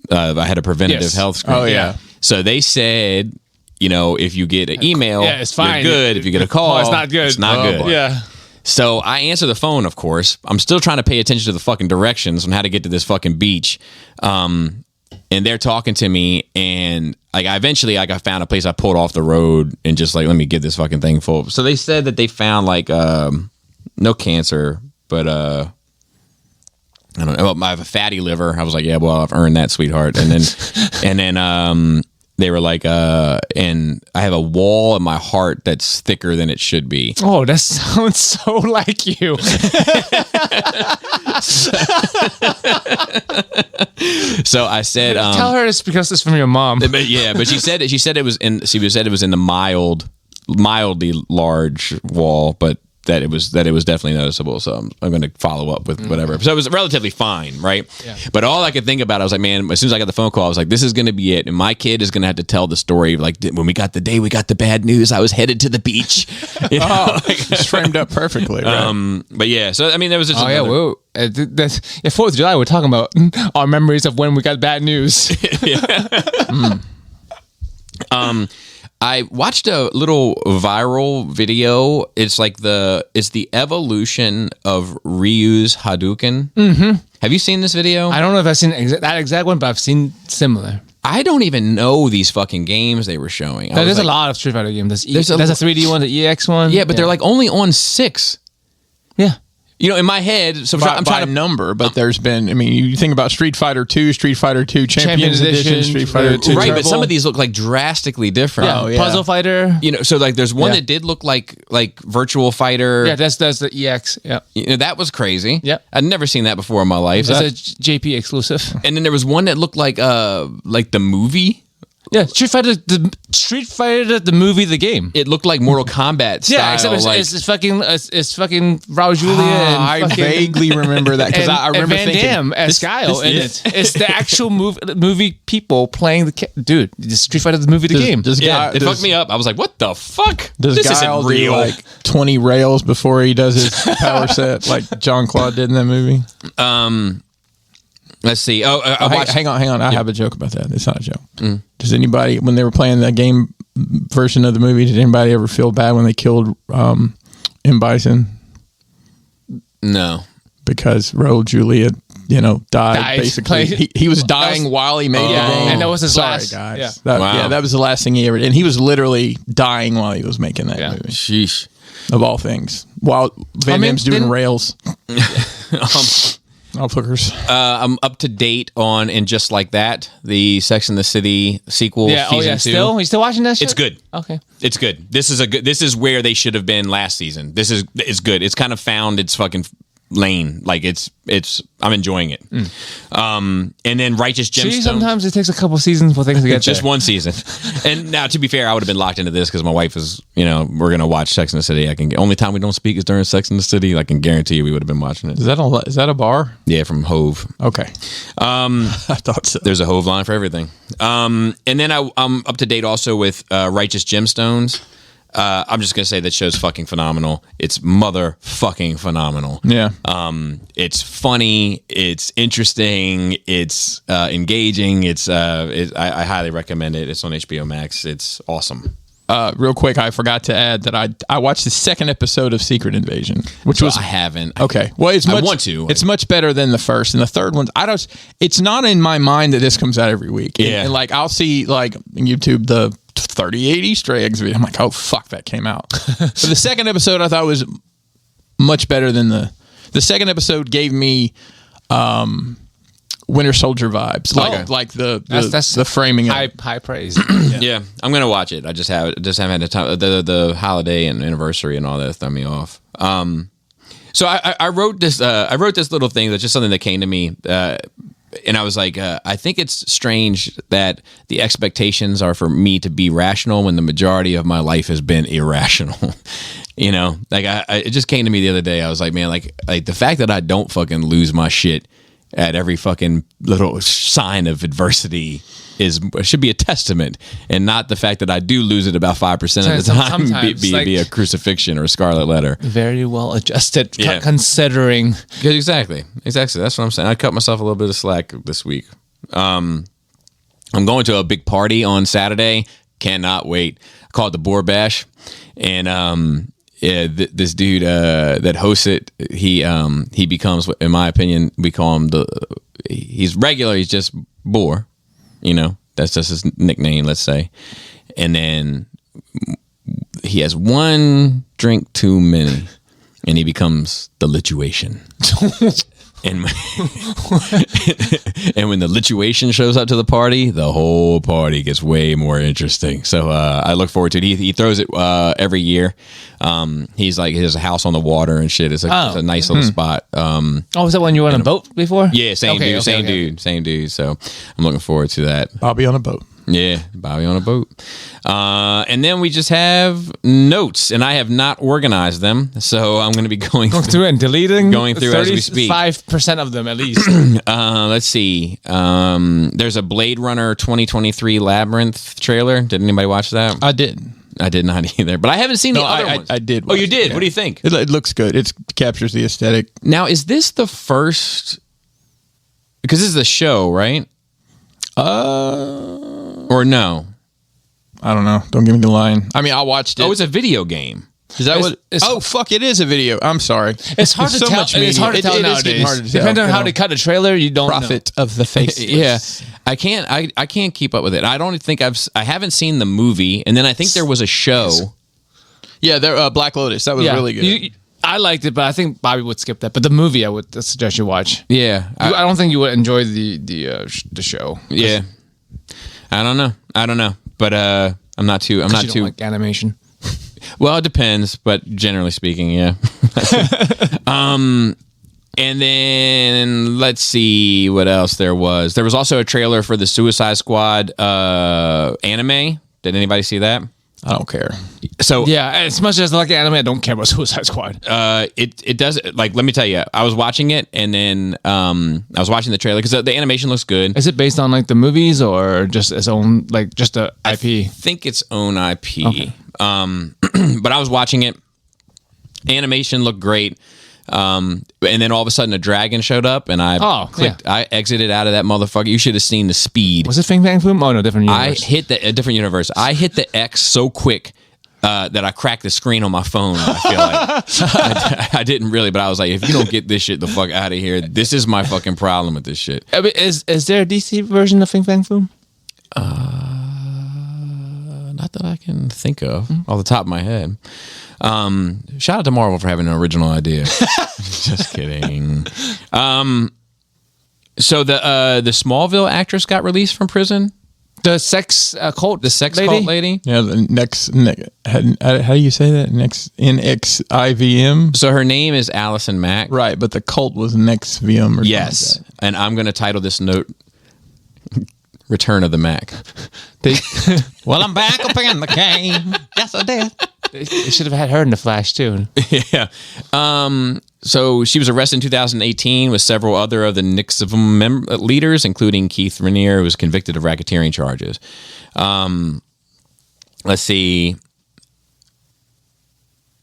I had a preventative Yes. health screening. Oh, yeah. So they said, you know, if you get an email, Yeah, it's fine. you're good. If you get a call, Oh, it's not good. It's not Oh, good. boy. Yeah. So I answer the phone, of course. I'm still trying to pay attention to the fucking directions on how to get to this fucking beach. And they're talking to me, and like I found a place. I pulled off the road and just like, let me get this fucking thing full. So they said that they found like no cancer, but I don't know. Well, I have a fatty liver. I was like, yeah, well, I've earned that, sweetheart. And then they were like, and I have a wall in my heart that's thicker than it should be. Oh, that sounds so like you. So I said, Tell her it's because it's from your mom. but yeah, but she said it was in the mildly large wall, but that it was definitely noticeable. So I'm going to follow up with whatever. So it was relatively fine, right? Yeah. But all I could think about, I was like, man, as soon as I got the phone call, I was like, this is going to be it, and my kid is going to have to tell the story of like when we got the bad news, I was headed to the beach. You know? It's framed up perfectly. Right? But yeah, so I mean, there was just Oh yeah, another- whoa! That's 4th of July. We're talking about our memories of when we got bad news. I watched a little viral video. It's like it's the evolution of Ryu's Hadouken. Mm-hmm. Have you seen this video? I don't know if I've seen that exact one, but I've seen similar. I don't even know these fucking games they were showing. There's a lot of Street Fighter games. There's a 3D one, the EX one. Yeah, but they're like only on 6. yeah. You know, in my head, so I'm by trying to number, but there's been. I mean, you think about Street Fighter 2, Street Fighter 2 Champions Edition, Street Fighter 2 right, but Turbo. some of these look like drastically different. Yeah. Oh, yeah. Puzzle Fighter. You know, so like there's one Yeah. that did look like Virtual Fighter. Yeah, that's the EX. Yeah. You know, that was crazy. Yep. I'd never seen that before in my life. It's a JP exclusive. And then there was one that looked like the movie. Yeah, Street Fighter, the movie, the game. It looked like Mortal Kombat style. Yeah, except it's fucking Raul Julia and I fucking, vaguely remember that because I remember and Van thinking Damme as Guile, and is- it's the actual movie people playing dude. The Street Fighter the movie, the game. Does Yeah, Guile, it does, fucked me up. I was like, "What the fuck? does This Guile isn't do real." like 20 rails before he does his power set like John Claude did in that movie? Let's see. Oh, I Oh, watched. hang on. I have a joke about that. It's not a joke. Does anybody, when they were playing the game version of the movie, did anybody ever feel bad when they killed M. Bison? No. Because Raul Julia, died basically. He was dying while he made the game. and that was his Sorry, last. guys. Yeah. Wow. That was the last thing he ever did. And he was literally dying while he was making that Yeah. movie. Sheesh. Of all things. While Van Damme's doing didn't- rails. I'll hookers. I'm up to date on And Just Like That, the Sex and the City sequel. Yeah. Oh season yeah. 2. Still, you still watching that shit? It's good. Okay. It's good. This is where they should have been last season. It's good. It's kind of found its fucking lane. Like it's I'm enjoying it. And then Righteous Gemstones. See, sometimes it takes a couple seasons for things to get just there. one season. And now, to be fair, I would have been locked into this because my wife is, we're gonna watch Sex and the City. Only time we don't speak is during Sex and the City. I can guarantee you we would have been watching it. Is that a bar? Yeah, from Hove. Okay. I thought so. There's a Hove line for everything. And then I'm up to date also with Righteous Gemstones. I'm just gonna say that show's fucking phenomenal. It's motherfucking phenomenal. Yeah. It's funny. It's interesting. It's engaging. I highly recommend it. It's on HBO Max. It's awesome. Real quick, I forgot to add that I watched the second episode of Secret Invasion, which was I haven't. okay. Well, I want to. It's much better than the first, and the third one. It's not in my mind that this comes out every week. Yeah. and like I'll see like on YouTube the 38 Easter eggs video. I'm like, oh fuck, that came out. But the second episode I thought was much better than the second episode gave me Winter Soldier vibes, like the framing. High praise. Yeah, I'm gonna watch it. I just haven't had the time. The holiday and anniversary and all that threw me off. So I wrote this. I wrote this little thing that's just something that came to me. And I was like, I think it's strange that the expectations are for me to be rational when the majority of my life has been irrational. It just came to me the other day. I was like, man, like the fact that I don't fucking lose my shit at every fucking little sign of adversity should be a testament, and not the fact that I do lose it about 5% of the time be a crucifixion or a scarlet letter. Very well adjusted, Yeah. considering. Exactly. That's what I'm saying. I cut myself a little bit of slack this week. I'm going to a big party on Saturday. Cannot wait. I call it the Boar Bash, and this dude that hosts it, he becomes, in my opinion, we call him he's regular. He's just Boar. That's just his nickname, let's say. And then he has one drink too many, and he becomes the lituation. And when the lituation shows up to the party, the whole party gets way more interesting. So I look forward to it. He throws it every year. He's like, he has a house on the water and shit. It's a nice little spot. Was that when you were on a boat before? Yeah, same dude. So I'm looking forward to that. Bobby on a boat. Yeah, Bobby on a boat. And then we just have notes, and I have not organized them, so I'm going to be going Through and deleting. Going through as we speak. 5% of them at least. Let's see. There's a Blade Runner 2023 Labyrinth trailer. Did anybody watch that? I did. I did not either, but I haven't seen the other ones. I did. Oh, you watch did? it, yeah. What do you think? It looks good. It captures the aesthetic. Now, is this the first? Because this is a show, right? Or no? I don't know. Don't give me the line. I mean, I watched it. Oh, it's a video game. Is that what? Oh, fuck! It is a video. I'm sorry. It's hard to There's so tell. much It's hard to media. tell It is getting nowadays. hard to tell, Depending on you how know. they cut the trailer, you don't Prophet of the face. Yeah, I can't keep up with it. I don't think I haven't seen the movie, and then I think there was a show. Yeah, there. Black Lotus. That was know. really good. I liked it, but I think Bobby would skip that. But the movie, I would suggest you watch. Yeah, I don't think you would enjoy the show. yeah. I don't know, but I'm not too. You don't like animation. Well, it depends, but generally speaking, yeah. And then let's see what else there was. There was also a trailer for the Suicide Squad anime. Did anybody see that? I don't care. So Yeah, as much as I like anime, I don't care about Suicide Squad. it does, like, let me tell you, I was watching it, and then I was watching the trailer because the animation looks good. Is it based on like the movies or just its own, like just a IP? I think it's own IP. Okay. But I was watching it. Animation looked great. And then all of a sudden a dragon showed up, and I clicked. yeah. I exited out of that motherfucker. You should have seen the speed. Was it Fing Fang Foom? Oh no, different universe. I hit a different universe. I hit the X so quick that I cracked the screen on my phone. I feel like I didn't really, but I was like, if you don't get this shit the fuck out of here, this is my fucking problem with this shit. I mean, is there a DC version of Fing Fang Foom? Not that I can think of off the top of my head. Shout out to Marvel for having an original idea. Just kidding. So the Smallville actress got released from prison. The sex cult, The sex lady? cult lady. Yeah, the how do you say that? Next NXIVM. So her name is Allison Mack. Right, but the cult was NXVM or Yes, something like and I'm going to title this note "Return of the Mac." that. Well, I'm back up in the game. Yes, I did. They should have had her in the Flash too. Yeah. So she was arrested in 2018 with several other of the NXIVM leaders, including Keith Raniere, who was convicted of racketeering charges. Let's see.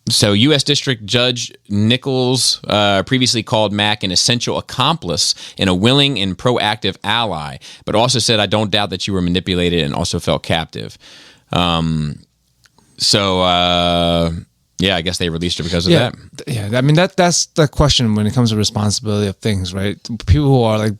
So U.S. District Judge Nichols previously called Mack an essential accomplice and a willing and proactive ally, but also said, "I don't doubt that you were manipulated and also felt captive." Yeah, I guess they released her because of that. Yeah. I mean that's the question when it comes to responsibility of things, right? People who are like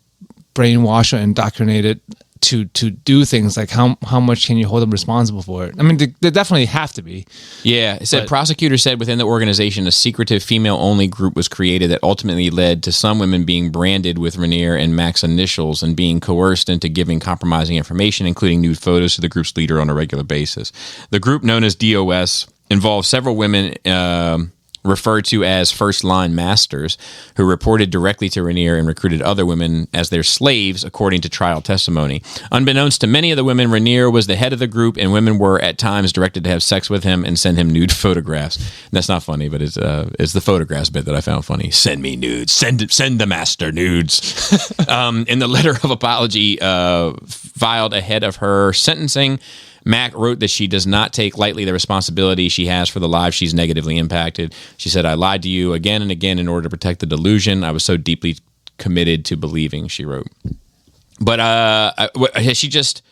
brainwashed or indoctrinated to do things, like how much can you hold them responsible for it? I mean, they definitely have to be. Yeah, it said But- prosecutors said within the organization a secretive female-only group was created that ultimately led to some women being branded with Raniere and Mack's initials and being coerced into giving compromising information, including nude photos to the group's leader on a regular basis. The group, known as DOS, involved several women referred to as first-line masters who reported directly to Raniere and recruited other women as their slaves, according to trial testimony. Unbeknownst to many of the women, Raniere was the head of the group, and women were at times directed to have sex with him and send him nude photographs. That's not funny, but it's the photographs bit that I found funny. Send me nudes. Send the master nudes. In the letter of apology filed ahead of her sentencing, Mack wrote that she does not take lightly the responsibility she has for the lives she's negatively impacted. She said, "I lied to you again and again in order to protect the delusion I was so deeply committed to believing," she wrote. But she just,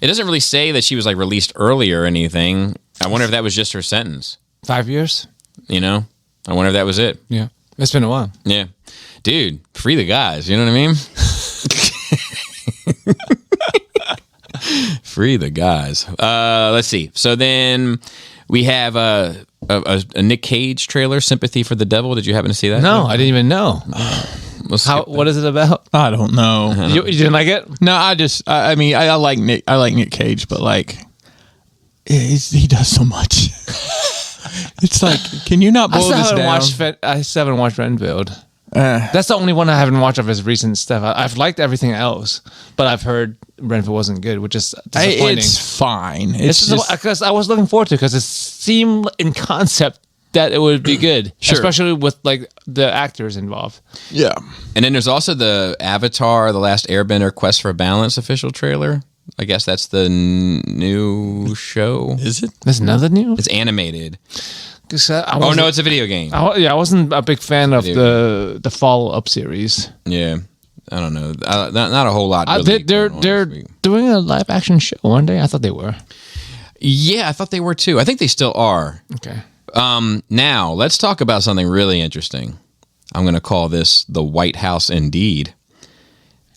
it doesn't really say that she was like released early or anything. I wonder if that was just her sentence. 5 years? You know? I wonder if that was it. Yeah. It's been a while. Yeah. Dude, free the guys. You know what I mean? Free the guys. Let's see. So then we have a Nick Cage trailer, "Sympathy for the Devil." Did you happen to see that? No, I didn't even know. Let's skip What is it about? I don't know. You didn't like it? No, I mean, I like Nick. I like Nick Cage, but like, he does so much. It's like, can you not boil this down? I still haven't watched Renfield. That's the only one I haven't watched of his recent stuff. I've liked everything else, but I've heard Renfield wasn't good, which is disappointing. It's fine. It's It's just, because I was looking forward to it because it seemed in concept that it would be good, Sure. especially with like the actors involved. yeah. And then there's also the Avatar: The Last Airbender Quest for Balance official trailer. I guess that's the new show. Is it? There's another new. It's animated. Oh No, it's a video game. I wasn't a big fan of the follow up series. Yeah. I don't know. Not a whole lot. Really They're going on this week. doing a live action show one day. I thought they were. Yeah, I thought they were too. I think they still are. Okay. Now, let's talk about something really interesting. I'm going to call this the White House indeed.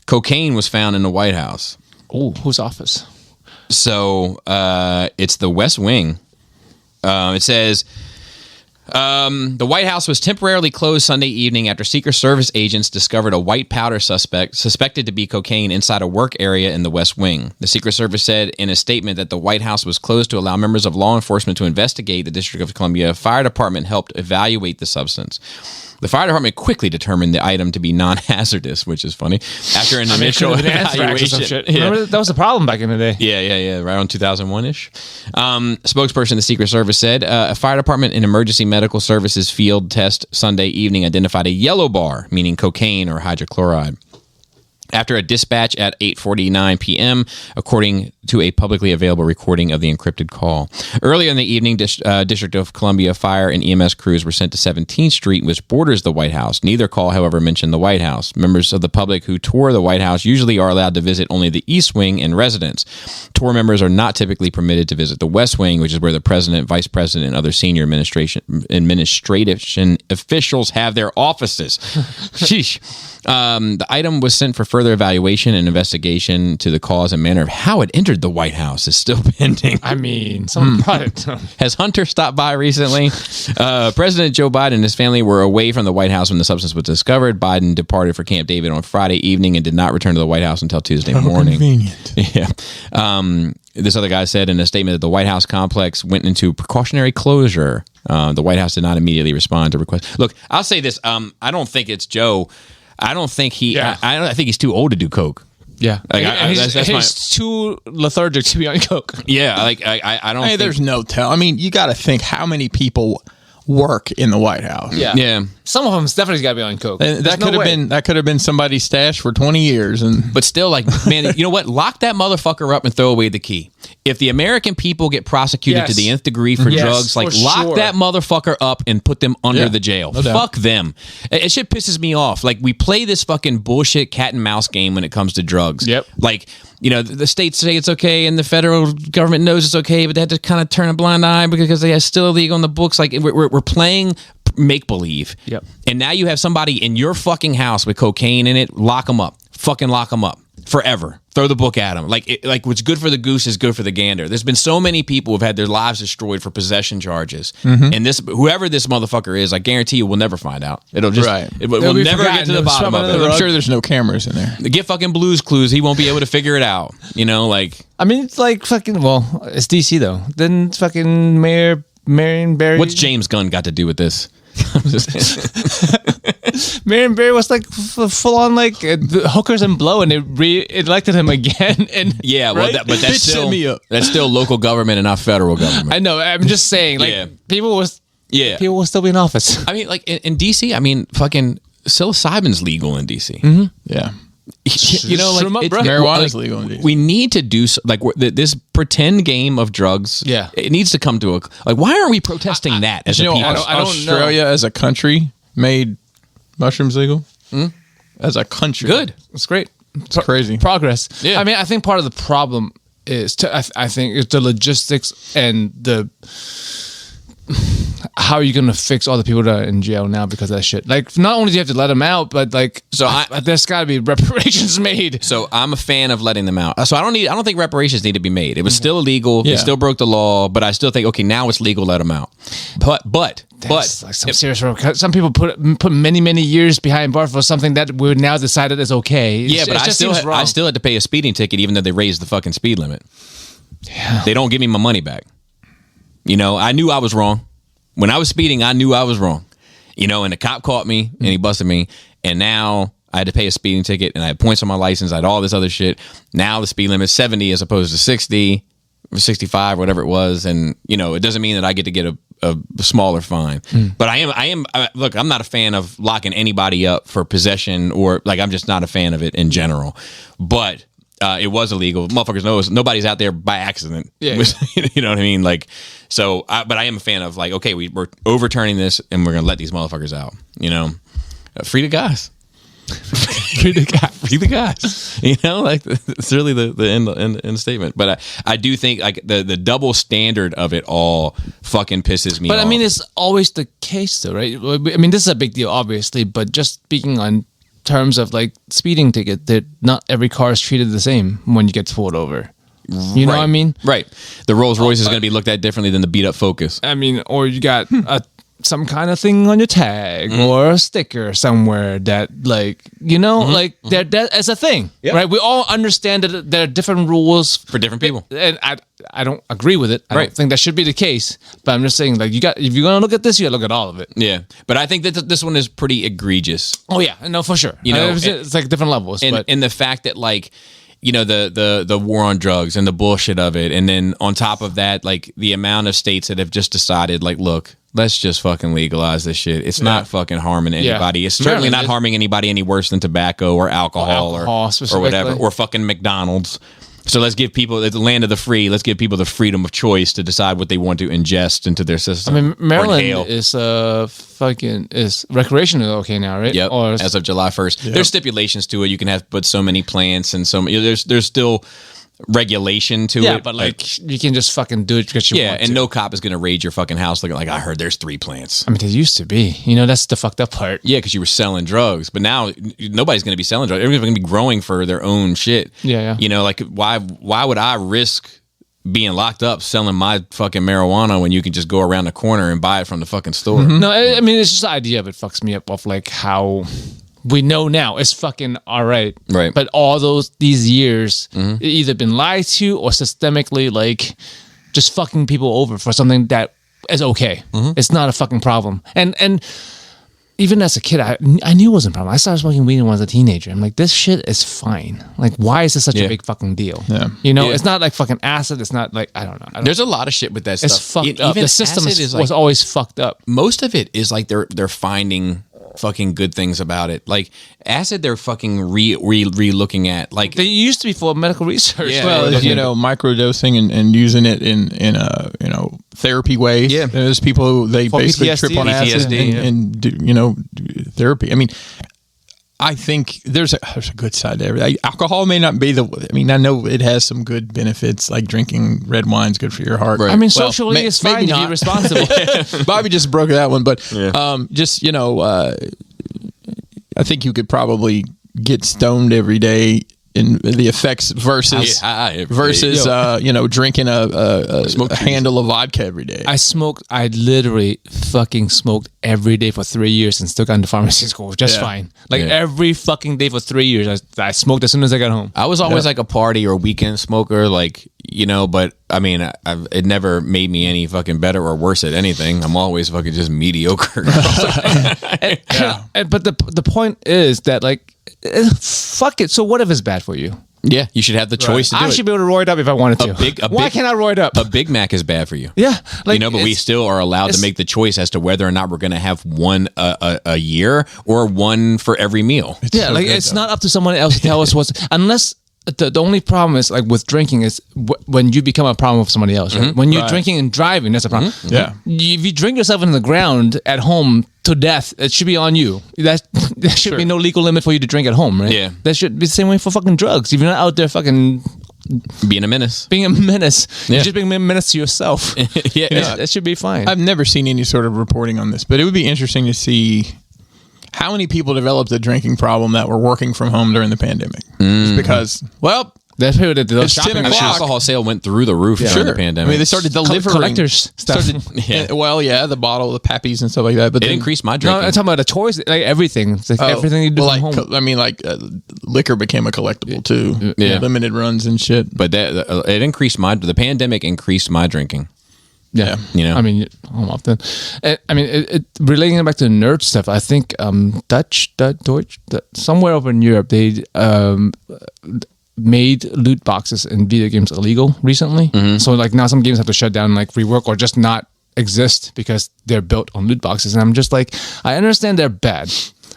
Cocaine was found in the White House. Oh, whose office? So it's the West Wing. It says The White House was temporarily closed Sunday evening after Secret Service agents discovered a white powder suspected to be cocaine inside a work area in the West Wing. The Secret Service said in a statement that the White House was closed to allow members of law enforcement to investigate. The District of Columbia Fire Department helped evaluate the substance. The fire department quickly determined the item to be non-hazardous, which is funny. After an initial evaluation. Remember, that was the problem back in the day. Yeah. Right around 2001-ish. Spokesperson of the Secret Service said a fire department and emergency medical services field test Sunday evening identified a yellow bar, meaning cocaine or hydrochloride. After a dispatch at 8:49 p.m., according to a publicly available recording of the encrypted call. Earlier in the evening, District of Columbia fire and EMS crews were sent to 17th Street, which borders the White House. Neither call, however, mentioned the White House. Members of the public who tour the White House usually are allowed to visit only the East Wing and residents. Tour members are not typically permitted to visit the West Wing, which is where the president, vice president, and other senior administration officials have their offices. Sheesh. The item was sent for further evaluation and investigation to the cause and manner of how it entered the White House is still pending. I mean, someone brought it. Has Hunter stopped by recently? President Joe Biden and his family were away from the White House when the substance was discovered. Biden departed for Camp David on Friday evening and did not return to the White House until Tuesday morning. Convenient. Yeah. This other guy said in a statement that the White House complex went into precautionary closure. The White House did not immediately respond to requests. Look, I'll say this. I don't think it's Joe. I don't think he. Yeah. I think he's too old to do coke. Yeah, That's he's too lethargic to be on coke. Yeah, like I don't. Hey, think, there's no tell. I mean, you got to think how many people work in the White House. Yeah. Some of them's definitely got to be on coke. And that could have been somebody's stash for 20 years. And But still, like, man, you know what? Lock that motherfucker up and throw away the key. If the American people get prosecuted to the nth degree for drugs, like, lock that motherfucker up and put them under the jail. No doubt. Fuck them. It shit pisses me off. Like, we play this fucking bullshit cat and mouse game when it comes to drugs. Yep. Like, you know, the states say it's okay and the federal government knows it's okay, but they have to kind of turn a blind eye because they are still illegal in the books. Like, we're playing make-believe. Yep. And now you have somebody in your fucking house with cocaine in it. Lock them up. Fucking lock them up. Forever. Throw the book at them. Like what's good for the goose is good for the gander. There's been so many people who've had their lives destroyed for possession charges. And whoever this motherfucker is, I guarantee you we'll never find out. It'll just, we'll never get to the bottom of it. I'm sure there's no cameras in there. Get fucking Blue's Clues. He won't be able to figure it out. You know, like. I mean, it's like fucking, well, it's DC though. Then it's fucking Marion Barry. What's James Gunn got to do with this? Marion Barry was like full on like hookers and blow, and they re-elected him again. And yeah, well, right? but that's still local government and not federal government. I know. I'm just saying, like people will still be in office. I mean, like in DC, I mean, fucking psilocybin's legal in DC. Mm-hmm. Yeah. You know, like marijuana's legal in DC. We need to do this pretend game of drugs. Yeah, it needs to come to a why aren't we protesting that as a people? I don't Australia know. As a country made mushrooms legal. As a country, good. It's great. It's crazy progress. Yeah. I mean, I think part of the problem is I think it's the logistics and the how are you going to fix all the people that are in jail now because of that shit? Like, not only do you have to let them out, but like, there's got to be reparations made. So I'm a fan of letting them out. So I don't think reparations need to be made. It was still illegal. Yeah. They still broke the law, but I still think, okay, now it's legal. Let them out. But like some serious. Some people put many years behind bars for something that we now decided is okay. Yeah, but I still had to pay a speeding ticket even though they raised the fucking speed limit. Yeah. They don't give me my money back. You know, I knew I was wrong. When I was speeding, I knew I was wrong. You know, and the cop caught me and he busted me. And now I had to pay a speeding ticket and I had points on my license. I had all this other shit. Now the speed limit is 70 as opposed to 60 or 65, whatever it was. And, you know, it doesn't mean that I get to get a smaller fine. But look, I'm not a fan of locking anybody up for possession or like, I'm just not a fan of it in general. But it was illegal. Motherfuckers knows nobody's out there by accident. Yeah. You know what I mean? Like, so, but I am a fan of like, okay, we're overturning this and we're going to let these motherfuckers out, you know, free the guys. Free the guys. You know, like it's really the end statement. But I do think like the double standard of it all fucking pisses me off. But I mean, it's always the case though, right? I mean, this is a big deal, obviously, but just speaking on terms of like speeding ticket, that not every car is treated the same when you get pulled over. You know what I mean? Right. The Rolls Royce is going to be looked at differently than the beat up Focus. I mean, or you got some kind of thing on your tag or a sticker somewhere that, like, like that as a thing, right? We all understand that there are different rules For different people. and I don't agree with it. I Right. don't think that should be the case. But I'm just saying, like, if you're gonna look at this, you gotta look at all of it. Yeah, but I think that this one is pretty egregious. Oh yeah, no, for sure. It's like different levels. And but and the fact that, like, the war on drugs and the bullshit of it, and then on top of that, like, the amount of states that have just decided, like, look, let's just fucking legalize this shit. It's not fucking harming anybody. It's certainly Maryland not is- harming anybody any worse than tobacco or alcohol Or or alcohol whatever, specifically. or fucking McDonald's. So let's give people, the land of the free, let's give people the freedom of choice to decide what they want to ingest into their system. I mean, or Maryland inhale. is recreational okay now, right? Yep. Or As of July 1st. There's stipulations to it. You can have but so many plants and so many, there's still regulation to yeah, it. but like you can just fucking do it because you yeah, want and to. no cop is going to raid your fucking house looking like, I heard there's 3 plants. I mean, there used to be. That's the fucked up part. Yeah, because you were selling drugs, but now nobody's going to be selling drugs. Everybody's going to be growing for their own shit. Yeah. Like, why would I risk being locked up selling my fucking marijuana when you can just go around the corner and buy it from the fucking store? No, I mean, it's just the idea of it fucks me up of like how we know now it's fucking all right. Right. But all these years, either been lied to or systemically like just fucking people over for something that is okay. It's not a fucking problem. And even as a kid, I knew it wasn't a problem. I started smoking weed when I was a teenager. I'm like, this shit is fine. Like, why is this such Yeah. a big fucking deal? Yeah. It's not like fucking acid. It's not like, I don't know. There's a lot of shit with that It's stuff. fucked up. Even The system acid is like, was always fucked up. most of it is like they're finding fucking good things about it. Like acid, they're fucking re-looking at. Like, They used to be for medical research. Yeah. Well, microdosing and using it in a therapy way. Yeah. There's people who they For basically PTSD. trip on acid PTSD, and do do therapy. I mean, I think there's a good side to everything. Alcohol may not be I know it has some good benefits, like drinking red wine's good for your heart. Right. I mean, Well, socially, it's fine maybe if you're not. responsible. Bobby just broke that one, but I think you could probably get stoned every day in the effects versus drinking a handle of vodka every day. I literally fucking smoked every day for 3 years and still got into pharmacy school just Yeah. fine. Like Yeah. every fucking day for 3 years, I smoked as soon as I got home. I was always like a party or weekend smoker, like, but I mean, it never made me any fucking better or worse at anything. I'm always fucking just mediocre. But the point is that like, fuck it. So what if it's bad for you? Yeah, you should have the choice to do I it. should be able to roid up if I wanted to. Why big- can't I roid up? A Big Mac is bad for you. Yeah, like But we it's- still are allowed to it's- make the choice as to whether or not we're going to have one a year or one for every meal. Yeah, so like good, it's though. not up to someone else to tell us what's unless the only problem is like with drinking is when you become a problem with somebody else. Right? When you're Right. drinking and driving, that's a problem. Yeah. If you drink yourself into the ground at home to death, it should be on you. There should be no legal limit for you to drink at home, right? Yeah. That should be the same way for fucking drugs. If you're not out there fucking Being a menace. being a menace, Yeah. you're just being a menace to yourself. Yeah. That should be fine. I've never seen any sort of reporting on this, but it would be interesting to see how many people developed a drinking problem that were working from home during the pandemic. Just because, well, That's people that do those It's 10 shopping I mean, o'clock. alcohol sale went through the roof during the pandemic. I mean, they started delivering collectors stuff. Yeah. the bottle, the Pappies and stuff like that. But It then- increased my No, drinking. I'm talking about the toys, like everything. It's like Oh, everything you do well, from home. liquor became a collectible too. Yeah. Limited runs and shit. but it increased the pandemic increased my drinking. Yeah, You know? I mean, how often? I mean, relating it back to the nerd stuff. I think Deutsch, somewhere over in Europe, they made loot boxes in video games illegal recently. So like now some games have to shut down, like rework, or just not exist because they're built on loot boxes. And I'm just like, I understand they're bad,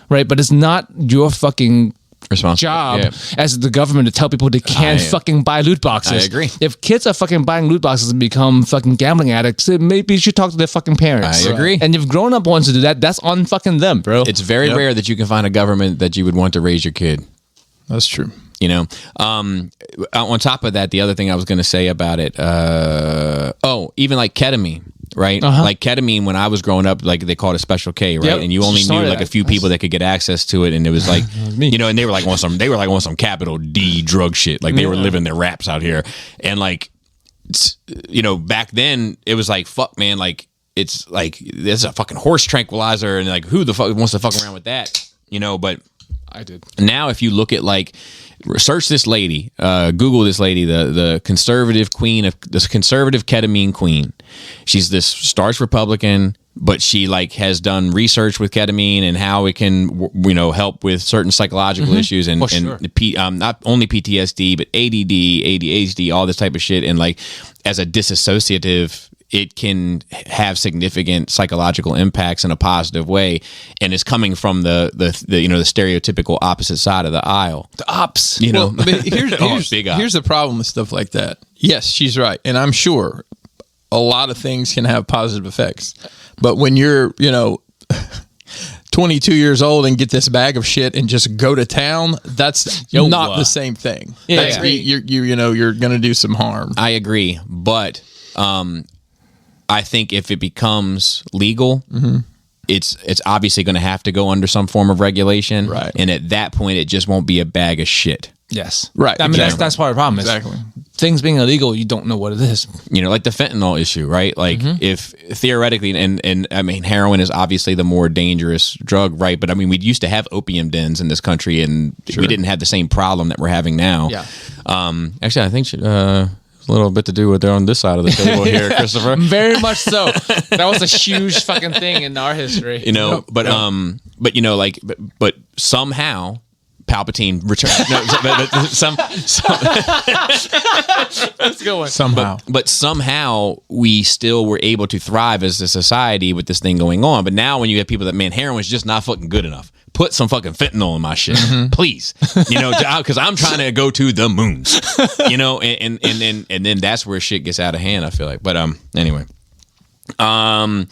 right? But it's not your fucking Responsible. job Yeah. as the government to tell people they can't I- fucking buy loot boxes. I agree. If kids are fucking buying loot boxes and become fucking gambling addicts, then maybe you should talk to their fucking parents. I agree. And if grown up ones to do that, that's on fucking them, bro. It's very rare that you can find a government that you would want to raise your kid. That's true. On top of that, the other thing I was going to say about it, even like ketamine, right? Like ketamine, when I was growing up, like they called it Special K, right? Yep. And you only Sorry, knew like a few people that could get access to it, and it was like, me. and they were like on some capital D drug shit, like they were living their raps out here, and like, back then it was like, fuck, man, like it's like there's a fucking horse tranquilizer, and like who the fuck wants to fuck around with that, you know? But I did. now if you look at like search this lady, Google this lady, the conservative queen of this conservative ketamine queen. She's this staunch Republican, but she like has done research with ketamine and how it can, you know, help with certain psychological issues and, sure. and not only PTSD, but ADD, ADHD, all this type of shit. And like as a disassociative, it can have significant psychological impacts in a positive way, and it's coming from the you know the stereotypical opposite side of the aisle. The ops. You know, But here's the problem with stuff like that. Yes, she's right, and I'm sure a lot of things can have positive effects. But when you're, you know, 22 years old and get this bag of shit and just go to town, that's not the same thing. Yeah, That's yeah. you're going to do some harm. I agree, but I think if it becomes legal, it's obviously going to have to go under some form of regulation, Right. And at that point, it just won't be a bag of shit. Yes. Right, I mean, exactly. that's part of the problem. Is Exactly. things being illegal, you don't know what it is. You know, like the fentanyl issue, right? Like if theoretically, and I mean, heroin is obviously the more dangerous drug, right? But I mean, we used to have opium dens in this country, and we didn't have the same problem that we're having now. Yeah. Actually, I think a little bit to do with they're on this side of the table here, Christopher. Very much so. That was a huge fucking thing in our history. You know, but you know, like, but somehow Palpatine returned. No, but some Let's go on. Somehow. but somehow we still were able to thrive as a society with this thing going on. But now when you have people that, man, heroin's just not fucking good enough. Put some fucking fentanyl in my shit, please. You know, because I'm trying to go to the moon. You know, and then that's where shit gets out of hand, I feel like. But anyway. And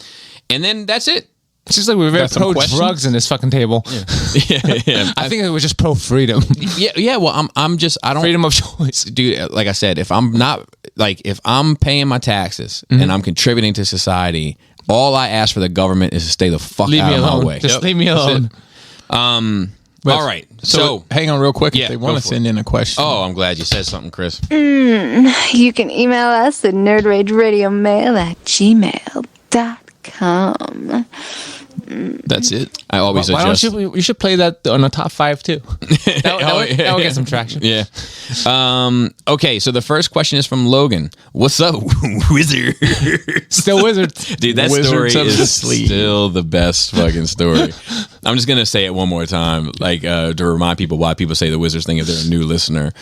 then that's it. It's just like we're very Got some pro questions? drugs in this fucking table. Yeah. I think it was just pro freedom. Yeah, well, I'm just I don't Freedom of choice. dude, like I said, if I'm paying my taxes and I'm contributing to society, all I ask for the government is to stay the fuck Leave out me of alone. my way. Just leave me alone. All right. So, hang on real quick. Yeah, If they go want to for send in a question. oh, I'm glad you said something, Chris. You can email us at nerdrageradiomail@gmail.com. That's it. I always Why don't adjust. you should play that on the top 5 too. That would get some traction. Yeah. Okay, so the first question is from Logan. What's up, wizard? Still wizard. Dude, that Wizards story of the is Sleeve. still the best fucking story. I'm just gonna say it one more time, like to remind people why people say the Wizards thing if they're a new listener.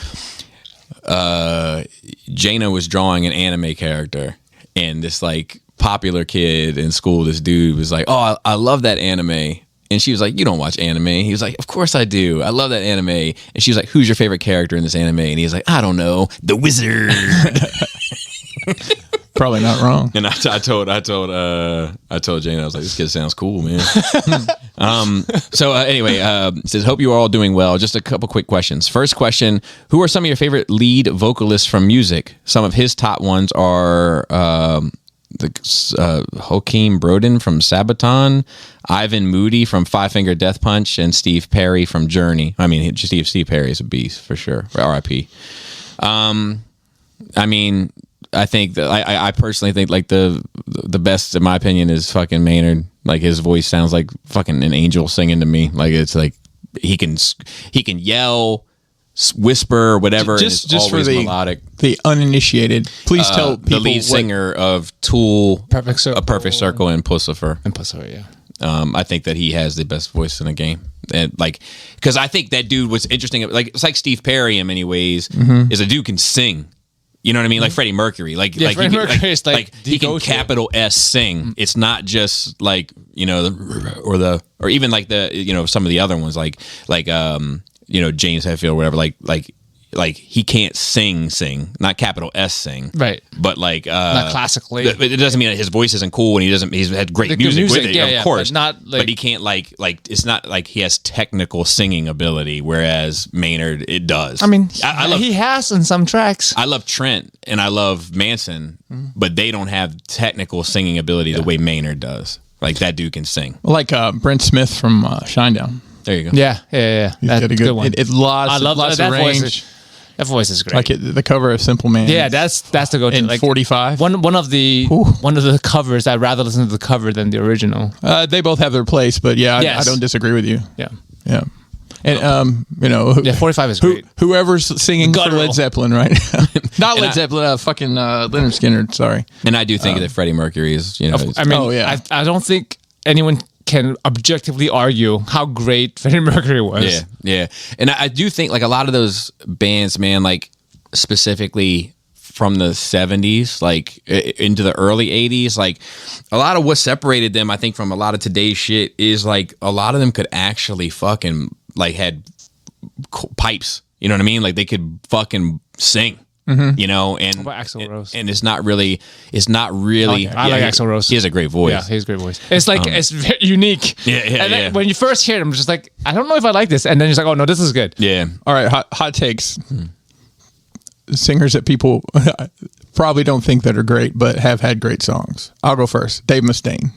Jaina was drawing an anime character, and this like popular kid in school, this dude was like, "Oh, I love that anime." And she was like, "You don't watch anime?" He was like, "Of course I do. I love that anime." And she was like, "Who's your favorite character in this anime?" And he's like, "I don't know, the wizard." Probably not wrong. And I told Jane, I was like, "This kid sounds cool, man." So anyway, it says, "Hope you are all doing well." Just a couple quick questions. First question: who are some of your favorite lead vocalists from music? Some of his top ones are Hakeem Broden from Sabaton, Ivan Moody from Five Finger Death Punch, and Steve Perry from Journey. I mean, Steve Perry is a beast for sure. R.I.P. I mean, I think that I personally think like the best in my opinion is fucking Maynard. Like his voice sounds like fucking an angel singing to me. Like it's like he can yell, whisper, whatever. Just and it's for always the melodic. the uninitiated, please tell people The lead singer of Tool, Perfect Circle. A Perfect Circle, and Pussifer. And plus, yeah. I think that he has the best voice in the game, and like, because I think that dude was interesting. Like it's like Steve Perry in many ways. Is a dude can sing. You know what I mean? Like Freddie Mercury. Like Freddie he Mercury can, is like he can go-to. capital S sing. It's not just like or even like some of the other ones like James Hetfield or whatever. Like he can't sing, not capital S sing, Right. But like Not classically. It doesn't mean that his voice isn't cool and he's had great The good music with music, it, yeah, of yeah, course. but not, like- but he can't like it's not like he has technical singing ability, whereas Maynard it does. I mean, I love he has in some tracks. I love Trent and I love Manson, but they don't have technical singing ability the way Maynard does. Like that dude can sing. like Brent Smith from Shinedown. There you go. Yeah. He's That's got a good one. It lots, I love lots that of voice. range. That voice is great. Like the cover of Simple Man. yeah, that's the go-to. in Like 45. one of the covers. I'd rather listen to the cover than the original. They both have their place, but yeah, Yes. I don't disagree with you. Yeah, Yeah. And you know, yeah. 45 is great. whoever's singing for Guttural. Led Zeppelin, right? Not Led Zeppelin, fucking Leonard Skinner. Sorry. And I do think that Freddie Mercury is, you know, I mean, Oh, yeah. I don't think anyone can objectively argue how great Freddie Mercury was. yeah, yeah. And I do think like a lot of those bands, man, like specifically from the 70s, like into the early 80s, like a lot of what separated them, I think, from a lot of today's shit is like a lot of them could actually fucking like had pipes. You know what I mean? Like they could fucking sing. You know, and about Axl Rose? and it's not really. I like Axl Rose. He has a great voice. Yeah, he has a great voice. It's like it's very unique. Yeah, yeah, And then yeah. when you first hear it, I'm just like, I don't know if I like this, and then you're like, oh no, this is good. Yeah. All right, hot takes. Singers that people probably don't think that are great, but have had great songs. I'll go first. Dave Mustaine.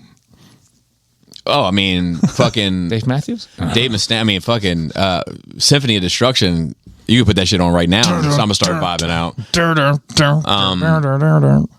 Oh, I mean, fucking Dave Matthews. Dave Mustaine. I mean, fucking Symphony of Destruction. You could put that shit on right now. So I'm gonna start vibing out.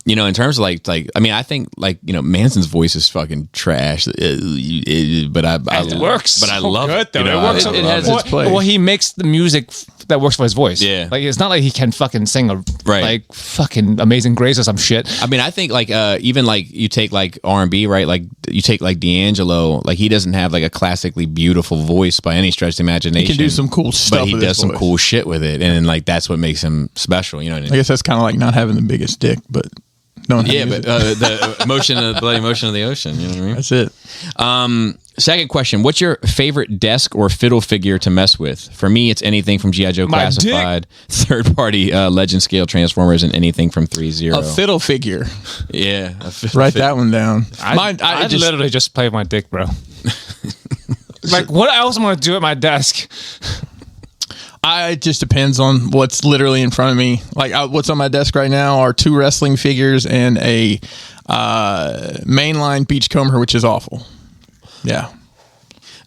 You know, in terms of like, I mean, I think like, you know, Manson's voice is fucking trash. But It works. But I so love good, it. though. You know, It works. I it love has its place. Well, he makes the music that works for his voice. Yeah. like it's not like he can fucking sing a Right. like fucking Amazing Grace or some shit. I mean, I think like even like you take like R&B, right? Like you take like D'Angelo, like he doesn't have like a classically beautiful voice by any stretch of the imagination. He can do some cool stuff but he with does his some voice. cool shit with it, and like that's what makes him special. You know what I mean? I guess that's kind of like not having the biggest dick, but knowing how to Yeah, use but it. the motion of the bloody motion of the ocean. You know what I mean? That's it. Second question: what's your favorite desk or fiddle figure to mess with? For me, it's anything from GI Joe My Classified, third-party Legend Scale Transformers, and anything from 3-0. A fiddle figure. Yeah, a fiddle Write that one down. I just literally just play with my dick, bro. Like, what else am I gonna do at my desk? it just depends on what's literally in front of me. Like what's on my desk right now are 2 wrestling figures and a mainline Beachcomber, which is awful. Yeah.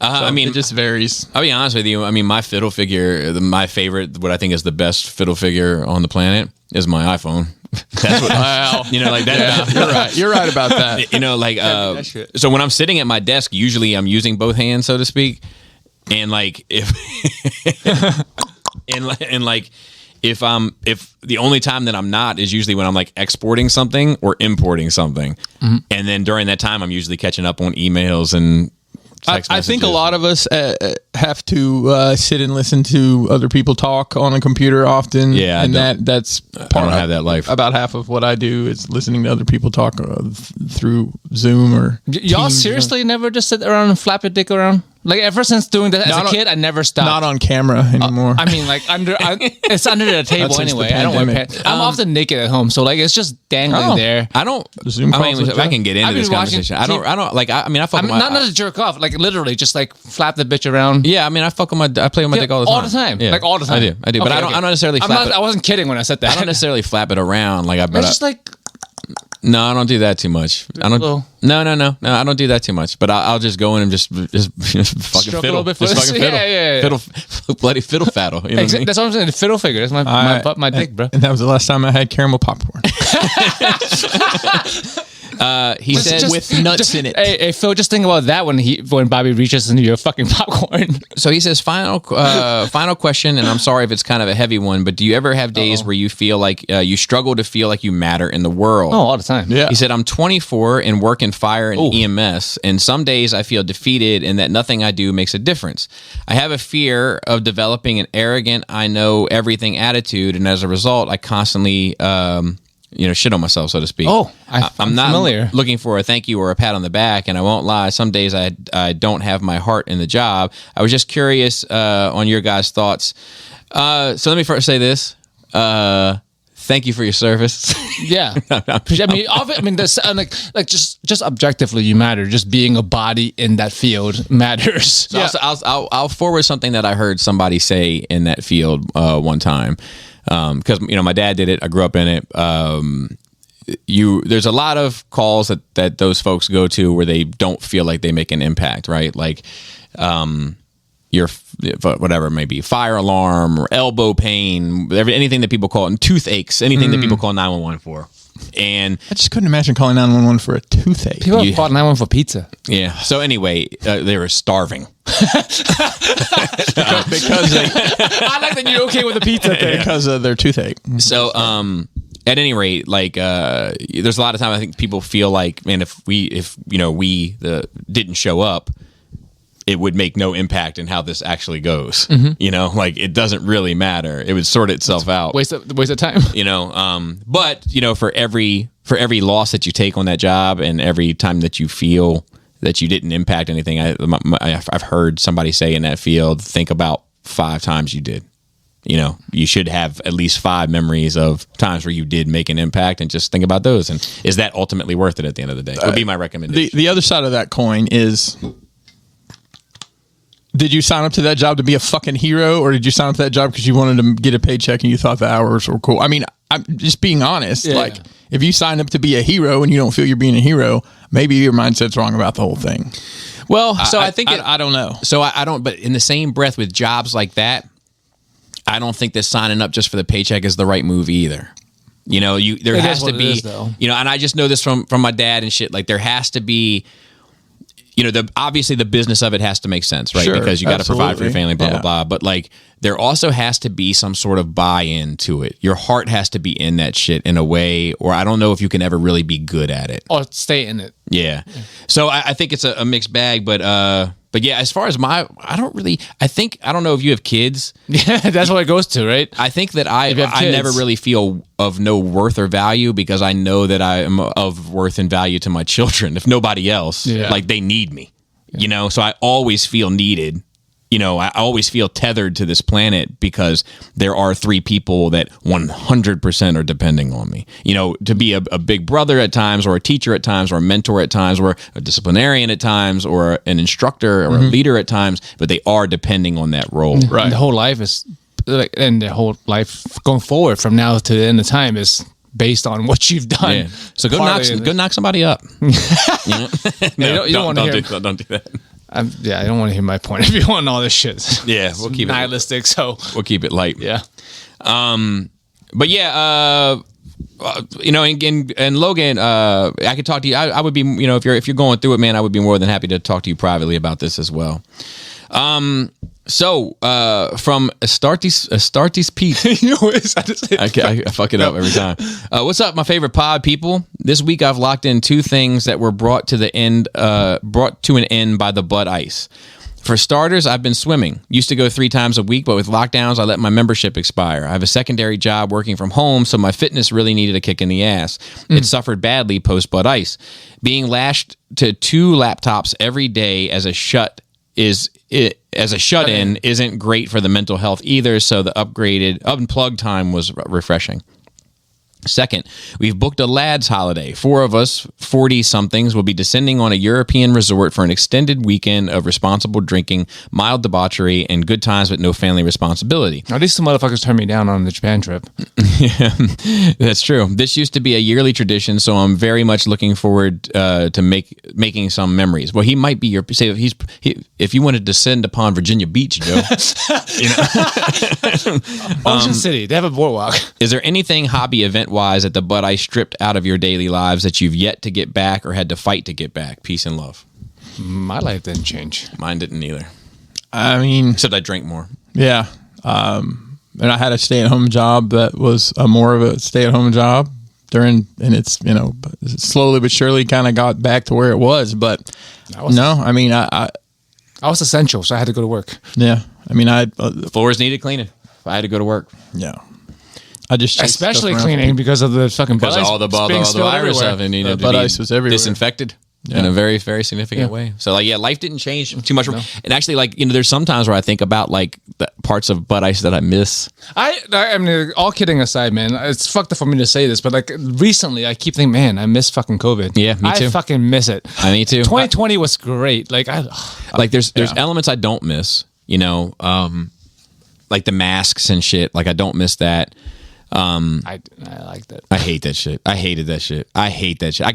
I mean, it just varies. I'll be honest with you. I mean, my fiddle figure, my favorite, what I think is the best fiddle figure on the planet, is my iPhone. That's what. Wow. You know, like that. Yeah, you're right. You're right about that. You know, like that shit. so when I'm sitting at my desk, usually I'm using both hands, so to speak, and like if and like if the only time that I'm not is usually when I'm like exporting something or importing something, and then during that time I'm usually catching up on emails and text I think a messages. lot of us have to sit and listen to other people talk on a computer often. Yeah, I and don't- that's I don't have that life. About half of what I do is listening to other people talk through Zoom or Y'all Teams or- seriously never just sit around and flap your dick around? Like ever since doing that as Not a on- kid, I never stopped. not on camera anymore. I mean, like it's under the table since the anyway. I don't wear pandemic. pants. I'm often naked at home, so like it's just dangling Oh. there. I don't. Zoom I mean, calls with if I Jeff? can get into I've been this watching conversation, I don't like. I mean, I fuck I'm with my. not to jerk off, like literally, just like flap the bitch around. Yeah, I mean, I fuck with my. I play with my Yeah, dick all the time. Yeah, like all the time. I do. But Okay, I don't. okay. I don't necessarily flap it. I wasn't kidding when I said that. I don't necessarily flap it around. Like I. But It's just like no, I don't do that too much. I don't. Well- No, I don't do that too much. But I'll just go in and just fucking Stroke a fiddle, little bit just first. fucking fiddle, Yeah. fiddle, bloody fiddle faddle. You know what I mean? That's what I'm saying. The fiddle figure. That's my dick, bro. And that was the last time I had caramel popcorn. He said with nuts in it. Hey, Phil, just think about that when Bobby reaches into your fucking popcorn. So he says, final question, and I'm sorry if it's kind of a heavy one, but do you ever have days where you feel like you struggle to feel like you matter in the world? Oh, all the time. Yeah. He said, I'm 24 and work in fire and EMS, and some days I feel defeated and that nothing I do makes a difference. I have a fear of developing an arrogant, I know everything attitude, and as a result, I constantly shit on myself, so to speak. Oh, I'm I'm not familiar. looking for a thank you or a pat on the back, and I won't lie. Some days I don't have my heart in the job. I was just curious on your guys' thoughts. So let me first say this. Thank you for your service. Yeah. I mean, there's like just objectively, you matter. Just being a body in that field matters. So I'll forward something that I heard somebody say in that field one time, because my dad did it. I grew up in it. There's a lot of calls that those folks go to where they don't feel like they make an impact, right? Like, your whatever it may be, fire alarm or elbow pain, anything that people call it, and toothaches, anything that people call 911 for. And I just couldn't imagine calling 911 for a toothache. People have called 911 for pizza. yeah. So anyway, they were starving. because I like that you're okay with the pizza thing. because of their toothache. So at any rate, like there's a lot of time I think people feel like, man, if we didn't show up, it would make no impact in how this actually goes. You know, like it doesn't really matter. It would sort itself out. Waste of time. You know, but you know, for every loss that you take on that job and every time that you feel that you didn't impact anything, I've heard somebody say in that field, think about 5 times you did. You know, you should have at least 5 memories of times where you did make an impact, and just think about those. And is that ultimately worth it at the end of the day? Would be my recommendation. The other side of that coin is, did you sign up to that job to be a fucking hero, or did you sign up to that job because you wanted to get a paycheck and you thought the hours were cool? I mean, I'm just being honest. Yeah. Like, if you sign up to be a hero and you don't feel you're being a hero, maybe your mindset's wrong about the whole thing. Well, so I think I don't know. So I don't. But in the same breath, with jobs like that, I don't think that signing up just for the paycheck is the right move either. You know, there It has is to what it be, is, though. you know, and I just know this from my dad and shit. Like, there has to be, you know, obviously the business of it has to make sense, right? Sure, because you got to provide for your absolutely. family, blah, Yeah. blah, blah. But like, there also has to be some sort of buy-in to it. Your heart has to be in that shit in a way, or I don't know if you can ever really be good at it. Or stay in it. Yeah. So I think it's a mixed bag, but yeah, as far as I don't know if you have kids. Yeah, that's what it goes to, right? I think that I you have kids. never really feel of no worth or value, because I know that I am of worth and value to my children, if nobody else. Yeah. Like, they need me, you know, so I always feel needed. You know, I always feel tethered to this planet because there are 3 people that 100% are depending on me. You know, to be a big brother at times, or a teacher at times, or a mentor at times, or a disciplinarian at times, or an instructor or a leader at times, but they are depending on that role. Right. And the whole life is, like, and the whole life going forward from now to the end of time is based on what you've done. Yeah. So go Partly- knock somebody up. You know? No, you don't wanna hear- don't do that. I don't want to hear my point of view on all this shit. Yeah, we'll keep it nihilistic. So We'll keep it light. yeah, But yeah, you know, and Logan, I could talk to you. I would be, you know, if you're going through it, man, I would be more than happy to talk to you privately about this as well. So from Astartes Pete. you always have to say I fuck it up every time. What's up, my favorite pod people? This week I've locked in 2 things that were brought to an end by the Bud Ice. For starters, I've been swimming. Used to go 3 times a week, but with lockdowns, I let my membership expire. I have a secondary job working from home, so my fitness really needed a kick in the ass. It suffered badly post Bud Ice. Being lashed to 2 laptops every day as a shut-in isn't great for the mental health either, so the unplugged time was refreshing. Second, we've booked a lads holiday. 4 of us, 40-somethings, will be descending on a European resort for an extended weekend of responsible drinking, mild debauchery, and good times with no family responsibility. At least the motherfuckers turned me down on the Japan trip. Yeah, that's true. This used to be a yearly tradition, so I'm very much looking forward to making some memories. Well, he might be your say if you want to descend upon Virginia Beach, Joe. Ocean City, they have a boardwalk. Is there anything hobby event-wise that the Bud Ice stripped out of your daily lives that you've yet to get back or had to fight to get back? Peace and love. My life didn't change. Mine didn't either. I mean, Except I drank more. yeah. And I had a stay-at-home job that was more of a stay-at-home job and it's, you know, slowly but surely kind of got back to where it was. But I mean, I was essential, so I had to go to work. yeah. I mean, Floors needed cleaning. If I had to go to work. yeah. I just chased Especially stuff around. cleaning because of the fucking Because Bud Ice all the being spilled virus everywhere. stuff, and needed to Bud be Ice was everywhere. disinfected in a very, very significant way. So, like, yeah, life didn't change too much. And actually, like, you know, there's some times where I think about, like, the parts of Bud Ice that I miss. I mean, all kidding aside, man, it's fucked up for me to say this, but like recently, I keep thinking, man, I miss fucking COVID. Yeah, me too. I fucking miss it. I me too. 2020 was great. Like There's elements I don't miss, you know, like the masks and shit. Like, I don't miss that. I like that. I hate that shit. I hated that shit. I hate that shit. I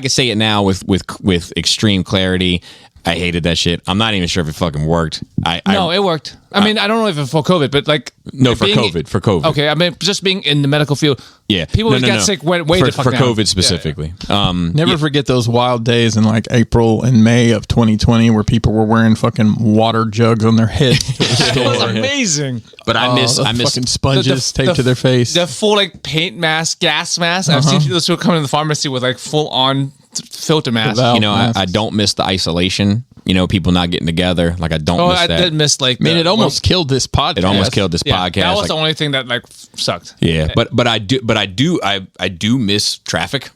can say it now with extreme clarity. I hated that shit. I'm not even sure if it fucking worked. No, it worked. I mean, I don't know if it's for COVID, but like No, for being- COVID. For COVID. Okay, I mean, just being in the medical field. Yeah. people No, who no, get no. sick went way for, the fuck for down. COVID Yeah, specifically. Never forget those wild days in like April and May of 2020 where people were wearing fucking water jugs on their heads. It was amazing. But I miss fucking sponges taped to their face. The full like paint mask, gas mask. I've seen those people come in the pharmacy with like full on filter mask. Without- you know, masks. I don't miss the isolation. You know, people not getting together. Like I don't Oh, miss I that. did miss like. I mean, it almost killed this podcast. It almost killed this Yeah, podcast. that was Like, the only thing that like sucked. yeah, but I do miss traffic.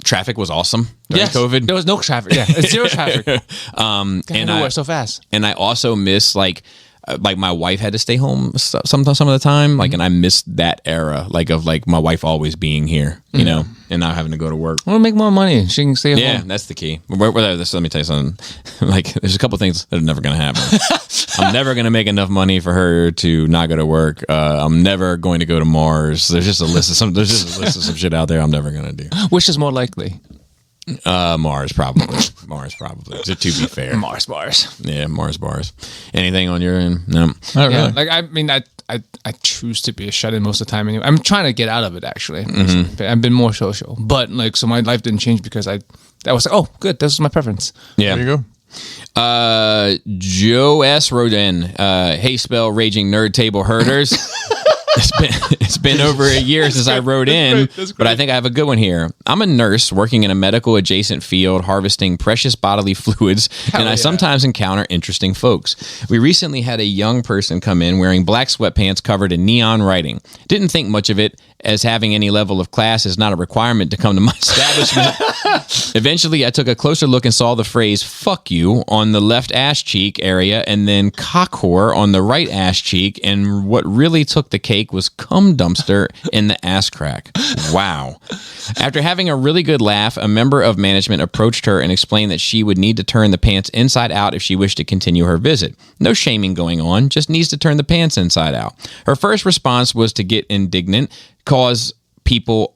Traffic was awesome during COVID. There was no traffic. Yeah, it's zero traffic. And Nowhere so fast. And I also miss like my wife had to stay home some of the time, like, and I missed that era, like of like my wife always being here, you know, and not having to go to work. I want to make more money. She can stay at Yeah, home. that's the key. Let me tell you something. Like, there's a couple things that are never going to happen. I'm never going to make enough money for her to not go to work. I'm never going to go to Mars. There's just a list of some shit out there I'm never going to do. Which is more likely? Mars probably. To be fair. Mars bars. Yeah, Mars bars. Anything on your end? No. Not Yeah, really. like I mean, I choose to be a shut-in most of the time. Anyway, I'm trying to get out of it. Actually, I've been more social, but like, so my life didn't change because I was like, oh, good, this is my preference. Yeah. There you go. Joe S. Rodin. Hey, spell raging nerd table herders. It's been over a year since I wrote in, but I think I have a good one here. I'm a nurse working in a medical adjacent field harvesting precious bodily fluids, and I sometimes encounter interesting folks. We recently had a young person come in wearing black sweatpants covered in neon writing. Didn't think much of it, as having any level of class is not a requirement to come to my establishment. Eventually, I took a closer look and saw the phrase "fuck you" on the left ass cheek area and then "cock whore" on the right ass cheek, and what really took the cake was "cum dumpster" in the ass crack. Wow. After having a really good laugh, a member of management approached her and explained that she would need to turn the pants inside out if she wished to continue her visit. No shaming going on, just needs to turn the pants inside out. Her first response was to get indignant, because people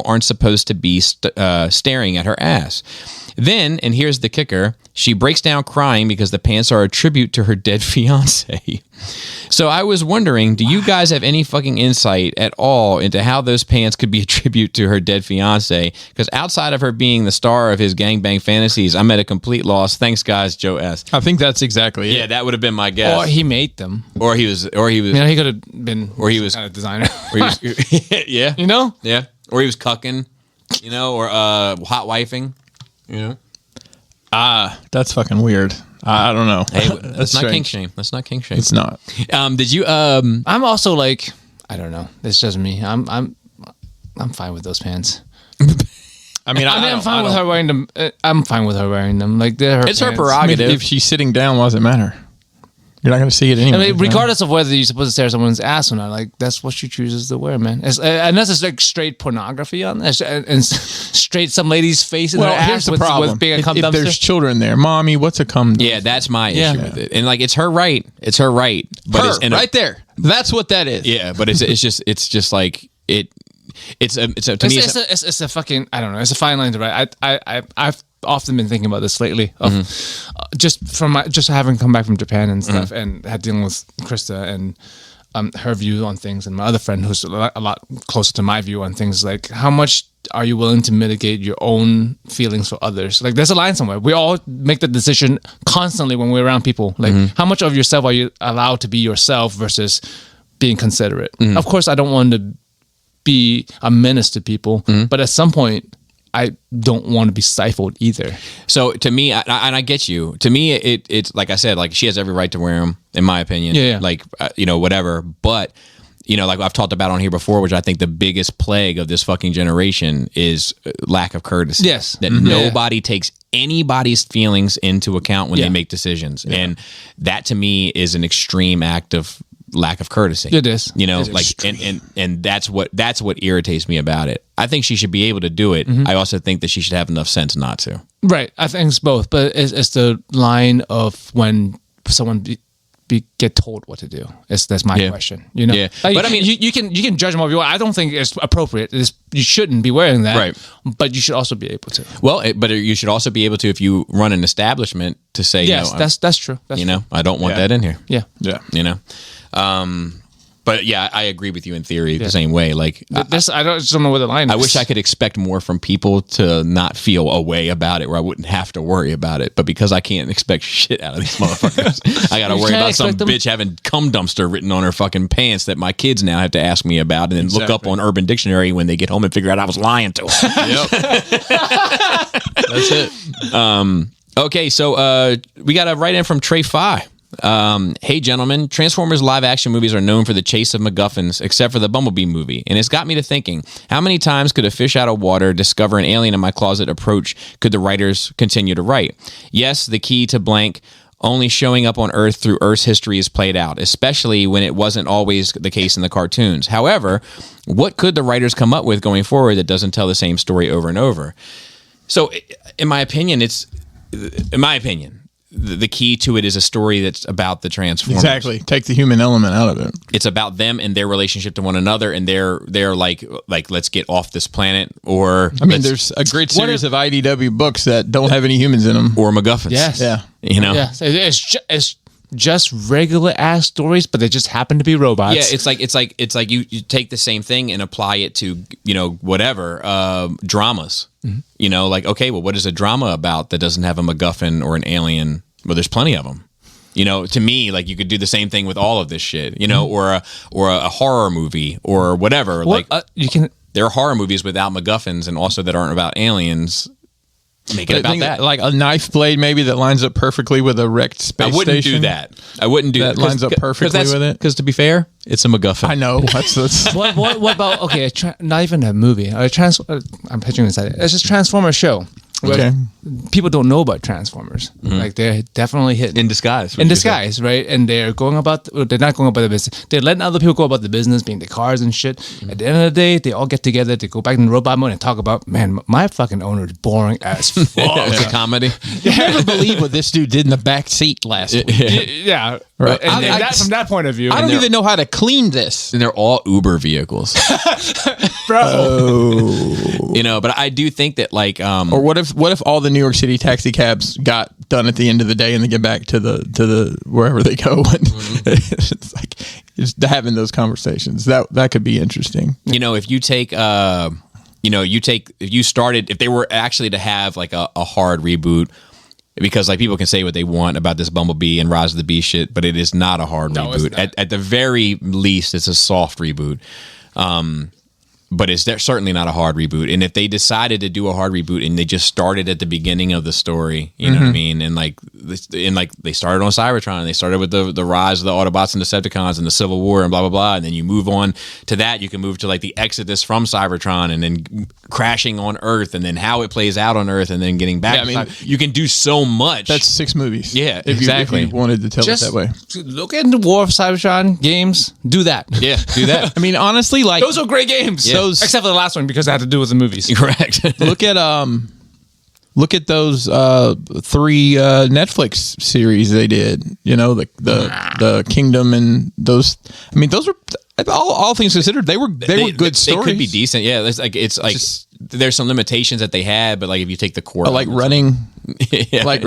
aren't supposed to be staring at her ass. Then, and here's the kicker, she breaks down crying because the pants are a tribute to her dead fiance. So I was wondering, do you guys have any fucking insight at all into how those pants could be a tribute to her dead fiance? Because outside of her being the star of his gangbang fantasies, I'm at a complete loss. Thanks, guys. Joe S. I think that's exactly it. Yeah, that would have been my guess. Or he made them. Or he was, You know, he could have been. Or he was- kind of designer. or he was yeah, You know. yeah, or he was cucking, you know, or hot wifing, you know. That's fucking weird. I don't know. Hey, That's that's not strange. kink shame. That's not kink shame. It's not. Did you I'm also like, I don't know. It's just me. I'm fine with those pants. I mean, I'm fine with her wearing them. I'm fine with her wearing them. Like they're her It's her pants. prerogative. If she's sitting down, why does it matter? You're not going to see it anyway. I mean, regardless of whether you're supposed to stare at someone's ass or not, like that's what she chooses to wear, man. Unless it's like straight pornography on this, and straight some lady's face in Well, her ass here's the with, problem. with being a cum if there's dumpster. children there, mommy, what's a cum? Yeah, that's my Yeah. issue with it. And like, it's her right. It's her right. But it's right there. That's what that is. Yeah, but it's just like it. It's a to me. It's a fucking, I don't know. It's a fine line to write. I've often been thinking about this lately. Of just having come back from Japan and stuff, and had dealing with Krista and her view on things, and my other friend who's a lot closer to my view on things. Like, how much are you willing to mitigate your own feelings for others? Like, there's a line somewhere. We all make the decision constantly when we're around people. Like, how much of yourself are you allowed to be yourself versus being considerate? Of course, I don't want to be a menace to people, but at some point I don't want to be stifled either. So to me, and I get you. To me, it's like I said, like she has every right to wear them, in my opinion. Yeah. Like whatever. But like I've talked about on here before, which I think the biggest plague of this fucking generation is lack of courtesy. Yes. That nobody takes anybody's feelings into account when they make decisions, and that to me is an extreme act of lack of courtesy. It is. It's like, and that's what irritates me about it. I think she should be able to do it. I also think that she should have enough sense not to. Right. I think it's both, but it's the line of when someone get told what to do. That's my question. You know, Yeah. Like, But I mean, you can judge them all you want. I don't think it's appropriate. You shouldn't be wearing that. Right. But you should also be able to. Well, but you should also be able to, if you run an establishment, to say, Yes, no, that's true. That's you know, I don't want that in here. Yeah. Yeah. You know, but yeah, I agree with you in theory the same way. Like, I just don't know where the line is. I wish I could expect more from people to not feel a way about it, where I wouldn't have to worry about it. But because I can't expect shit out of these motherfuckers, I got to worry can't about some expect them- bitch having cum dumpster written on her fucking pants that my kids now have to ask me about, and then look up Exactly. on Urban Dictionary when they get home and figure out I was lying to them. That's it. Okay, so we got a write-in from Trey Fi. Hey, gentlemen, Transformers live-action movies are known for the chase of MacGuffins, except for the Bumblebee movie. And it's got me to thinking, how many times could a fish out of water, discover an alien in my closet approach could the writers continue to write? Yes, the key to blank only showing up on Earth through Earth's history is played out, especially when it wasn't always the case in the cartoons. However, what could the writers come up with going forward that doesn't tell the same story over and over? So, in my opinion, the key to it is a story that's about the Transformers. Exactly. Take the human element out of it. It's about them and their relationship to one another, and they're like let's get off this planet, or I mean, there's a great series of IDW books that don't have any humans in them. or MacGuffins. Yes. Yeah. You know. Yeah, it's just regular ass stories, but they just happen to be robots. Yeah, it's like you take the same thing and apply it to, you know, whatever dramas. Mm-hmm. You know, like, okay, well, what is a drama about that doesn't have a MacGuffin or an alien? Well, there's plenty of them. You know, to me, like, you could do the same thing with all of this shit. You know, or a horror movie or whatever. What, like, you can. there are horror movies without MacGuffins and also that aren't about aliens. Make it I about think that. like a knife blade maybe that lines up perfectly with a wrecked space I wouldn't station. do that. I wouldn't do That that. lines up perfectly with it. Because to be fair, it's a MacGuffin. I know. That's What about not even a movie? I'm picturing this idea. It's just Transformer show. Where Okay. People don't know about Transformers. Like, they're definitely hidden. In disguise. In disguise, right? And they're going about, they're not going about the business. They're letting other people go about the business, being the cars and shit. At the end of the day, they all get together to go back in robot mode and talk about, man, my fucking owner is boring as fuck. It's a comedy. you never believe what this dude did in the back seat last week. Yeah. Right. And I- from that point of view, I don't even know how to clean this. And they're all Uber vehicles. bro. You know, but I do think that, like, Or what if all the New York City taxi cabs got done at the end of the day and they get back to the wherever they go? And it's like just having those conversations that could be interesting. you know, if you take if they were actually to have like a hard reboot, because like people can say what they want about this Bumblebee and Rise of the Beast shit, but it is not a hard No, it's reboot. not. At the very least, it's a soft reboot. But it's certainly not a hard reboot. And if they decided to do a hard reboot and they just started at the beginning of the story, you know what I mean? And like they started on Cybertron, and they started with the rise of the Autobots and Decepticons and the Civil War and blah, blah, blah. And then you move on to that. You can move to like the exodus from Cybertron and then crashing on Earth and then how it plays out on Earth and then getting back. Yeah, I mean, you can do so much. That's 6 movies. Yeah, if exactly. You wanted to tell Just it that way. look at the War of Cybertron games. Do that. yeah, do that. I mean, honestly, like Those are great games. Yeah. Those- Except for the last one because it had to do with the movies. Correct. look at those 3 Netflix series they did. You know, the Kingdom and those. I mean, those are all things considered. They were good stories. They could be decent. Yeah, it's like Just- there's some limitations that they had, but like if you take the core, I like elements running, Yeah. like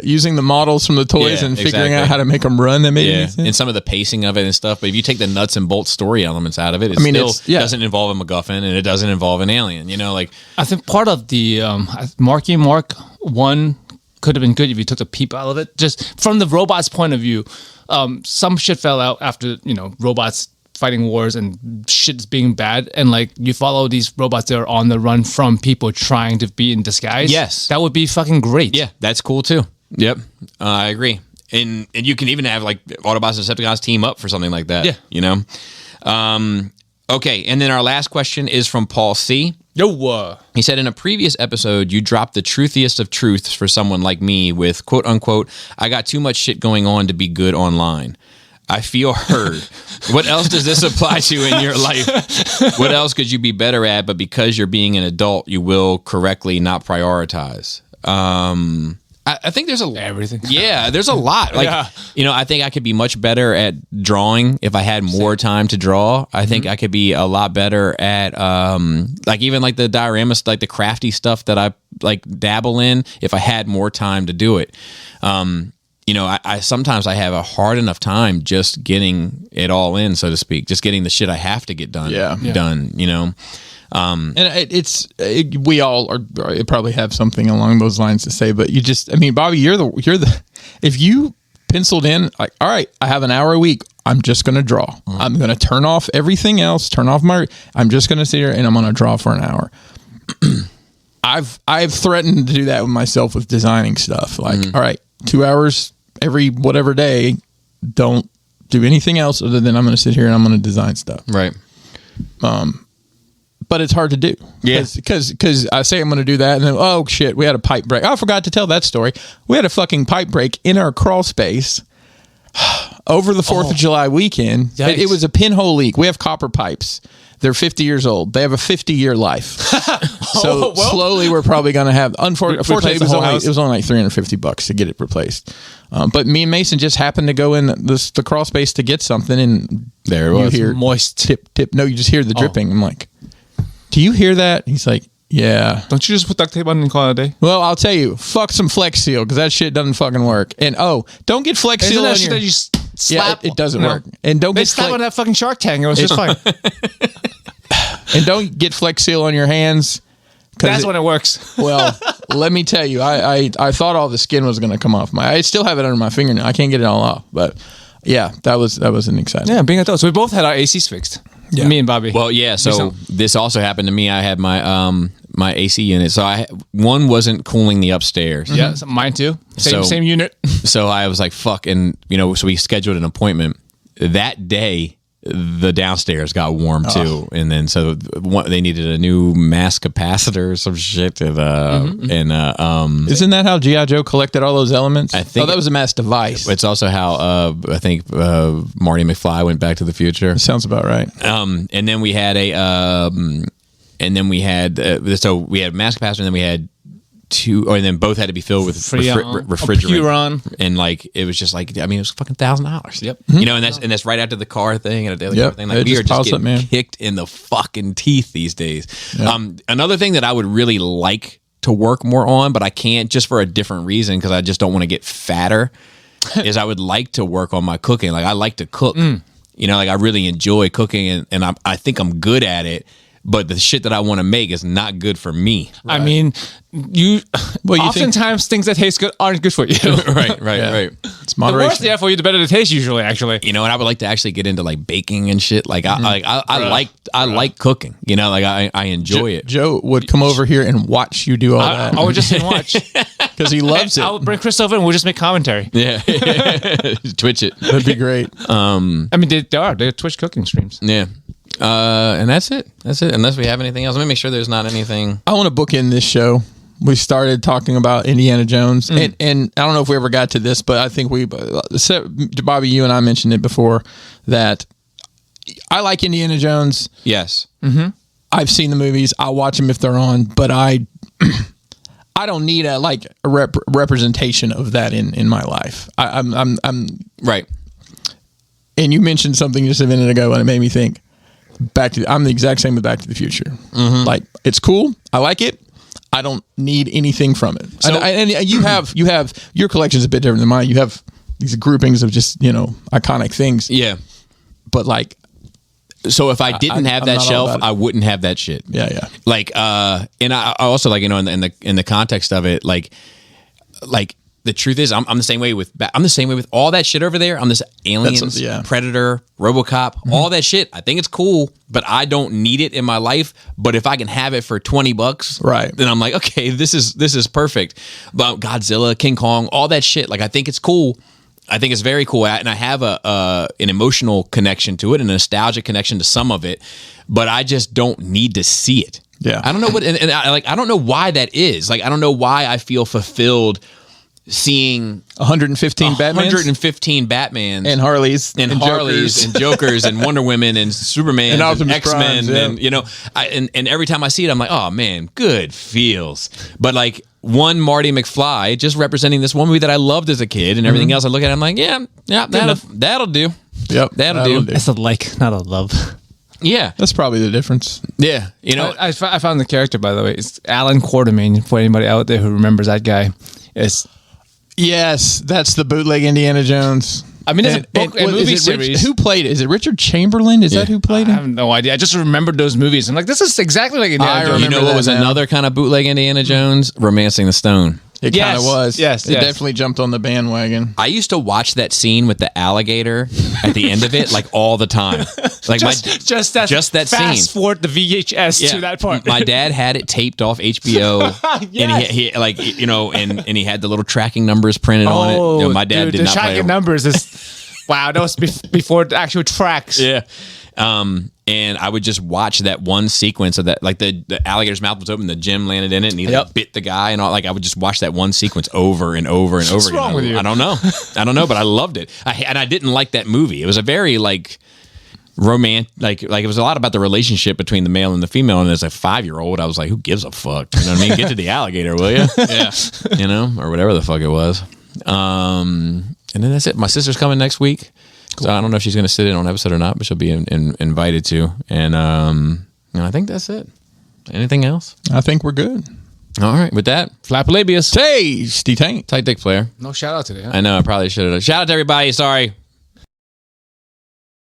using the models from the toys Yeah, and figuring exactly. out how to make them run. That made Yeah, any sense. and some of the pacing of it and stuff. But if you take the nuts and bolts story elements out of it, it still doesn't involve a MacGuffin and it doesn't involve an alien. You know, like I think part of the Marky Mark 1 could have been good if you took the peep out of it. Just from the robot's point of view, some shit fell out after, robots fighting wars and shit's being bad, and like you follow these robots that are on the run from people trying to be in disguise. Yes. that would be fucking great. yeah, that's cool too. Yep, I agree. And you can even have like Autobots and Decepticons team up for something like that. Yeah. you know. Okay, and then our last question is from Paul C. Yo, He said, in a previous episode, you dropped the truthiest of truths for someone like me with, quote unquote, I got too much shit going on to be good online. I feel heard. What else does this apply to in your life? What else could you be better at, but because you're being an adult, you will correctly not prioritize? I think there's everything. Yeah, there's a lot. Like, I think I could be much better at drawing if I had more time to draw. I think I could be a lot better at like even like the dioramas, like the crafty stuff that I like dabble in if I had more time to do it. I sometimes I have a hard enough time just getting it all in, so to speak, just getting the shit I have to get done done, And we all probably have something along those lines to say, but Bobby, you're the if you penciled in like, all right, I have an hour a week, I'm just going to draw. Mm-hmm. I'm going to turn off everything else, I'm just going to sit here and I'm going to draw for an hour. I've threatened to do that with myself with designing stuff. Like, all right, 2 hours every whatever day, don't do anything else other than I'm going to sit here and I'm going to design stuff. Right. But it's hard to do. Yeah. Because I say I'm going to do that and then, oh shit, we had a pipe break. Oh, I forgot to tell that story. We had a fucking pipe break in our crawl space over the 4th of July weekend. It was a pinhole leak. We have copper pipes. They're 50 years old. They have a 50-year life. So slowly we're probably going to have, unfortunately, it was only like $350 to get it replaced. But me and Mason just happened to go in the crawl space to get something, and there it was. You hear moist. Tip. No, you just hear the dripping. I'm like, do you hear that? He's like, yeah. Don't you just put duct tape on and call it a day? Well, I'll tell you, fuck some Flex Seal, because that shit doesn't fucking work. And don't get Flex Seal on your... that you slap? Yeah, it doesn't work. And don't they get slap on that fucking Shark Tank. It was just fine. And don't get Flex Seal on your hands. That's when it works. Well, let me tell you, I thought all the skin was going to come off. I still have it under my fingernail. I can't get it all off, but yeah, that was an exciting. Yeah, being adults, we both had our ACs fixed. Yeah. Me and Bobby. Well, yeah. So this also happened to me. I had my my AC unit. So one wasn't cooling the upstairs. Yeah, mine too. Same unit. So I was like, fuck, and so we scheduled an appointment that day. The downstairs got warm too, and then so they needed a new mass capacitor or some shit. And isn't that how G.I. Joe collected all those elements? I think that was a mass device. It's also how I think Marty McFly went Back to the Future. Sounds about right. And then we had so we had mass capacitor, and then we had and then both had to be filled with refrigerant, and like it was just like, I mean, it was fucking $1,000. Yep. And that's right after the car thing and a daily car thing. Like we are just getting kicked in the fucking teeth these days. Yep. Another thing that I would really like to work more on, but I can't, just for a different reason, because I just don't want to get fatter, is I would like to work on my cooking. Like I like to cook. Like I really enjoy cooking, and I think I'm good at it. But the shit that I want to make is not good for me. Right. I mean, oftentimes things that taste good aren't good for you. Right. It's moderation. The worse they are for you, the better they taste usually, actually. And I would like to actually get into like baking and shit. Like I like cooking. Like I enjoy it. Joe would come over here and watch you do all that. I would just sit and watch. Because he loves it. I'll bring Chris over and we'll just make commentary. Yeah. Twitch it. That'd be great. I mean, they're Twitch cooking streams. Yeah. And that's it. Unless we have anything else. Let me make sure there's not anything. I want to book in this show. We started talking about Indiana Jones, and I don't know if we ever got to this, but I think Bobby, you and I mentioned it before, that I like Indiana Jones. Yes. Mm-hmm. I've seen the movies. I'll watch them if they're on, but I don't need a representation of that in my life. I'm right. And you mentioned something just a minute ago, and it made me think. I'm the exact same with Back to the Future. Mm-hmm. Like, it's cool. I like it. I don't need anything from it. So, and you have your collection's a bit different than mine. You have these groupings of just iconic things. Yeah, but like, so if I didn't have that shelf, I wouldn't have that shit. Yeah. Like, and I also like in the context of it, like. The truth is, I'm the same way with all that shit over there. I'm this Aliens, Predator, RoboCop, all that shit. I think it's cool, but I don't need it in my life. But if I can have it for $20, right, then I'm like, okay, this is perfect. But Godzilla, King Kong, all that shit, like I think it's cool. I think it's very cool, and I have an emotional connection to it, and a nostalgic connection to some of it. But I just don't need to see it. Yeah, I don't know what, and I don't know why that is. Like I don't know why I feel fulfilled. Seeing 115 Batmans and Harleys and Jokers and Wonder Women and Superman and X-Men and every time I see it I'm like, oh man, good feels. But like one Marty McFly, just representing this one movie that I loved as a kid, and everything else I look at, I'm like, yeah, that'll do. Yep, That'll do. It's a like, not a love. Yeah, That's probably the difference. yeah. You know, I found the character, by the way. It's Alan Quartermain. For anybody out there who remembers that guy, Yes, that's the bootleg Indiana Jones. I mean, it's a book and movie series. Who played it? Is it Richard Chamberlain? Is that who played I him? have no idea. I just remembered those movies. I'm like, this is exactly like Indiana Jones. you know what was another kind of bootleg Indiana Jones? Romancing the Stone. It kind of was. Yes, it definitely jumped on the bandwagon. I used to watch that scene with the alligator at the end of it, like all the time. Like just that fast scene. scene. Forward the VHS to that part. My dad had it taped off HBO, Yes. and he like you know, and he had the little tracking numbers printed on it. You know, my dad dude, did the not play. tracking numbers is wow. That was before the actual tracks. Yeah. And I would just watch that one sequence of that, like the alligator's mouth was open, the gem landed in it, and he like, bit the guy, and all. Like I would just watch that one sequence over and over and over again. wrong with you? I don't know, but I loved it. And I didn't like that movie. It was a very like romantic, like it was a lot about the relationship between the male and the female. And as a 5-year-old, I was like, who gives a fuck? You know what I mean? Get to the alligator, will you? Yeah, you know, or whatever the fuck it was. And then that's it. My sister's coming next week. So I don't know if she's going to sit in on an episode or not, but she'll be invited to. And I think that's it. Anything else? I think we're good. All right. With that, Flapalabius. Tasty taint. tight dick player. No shout out today. Huh? I know. I probably should have. Shout out to everybody. Sorry.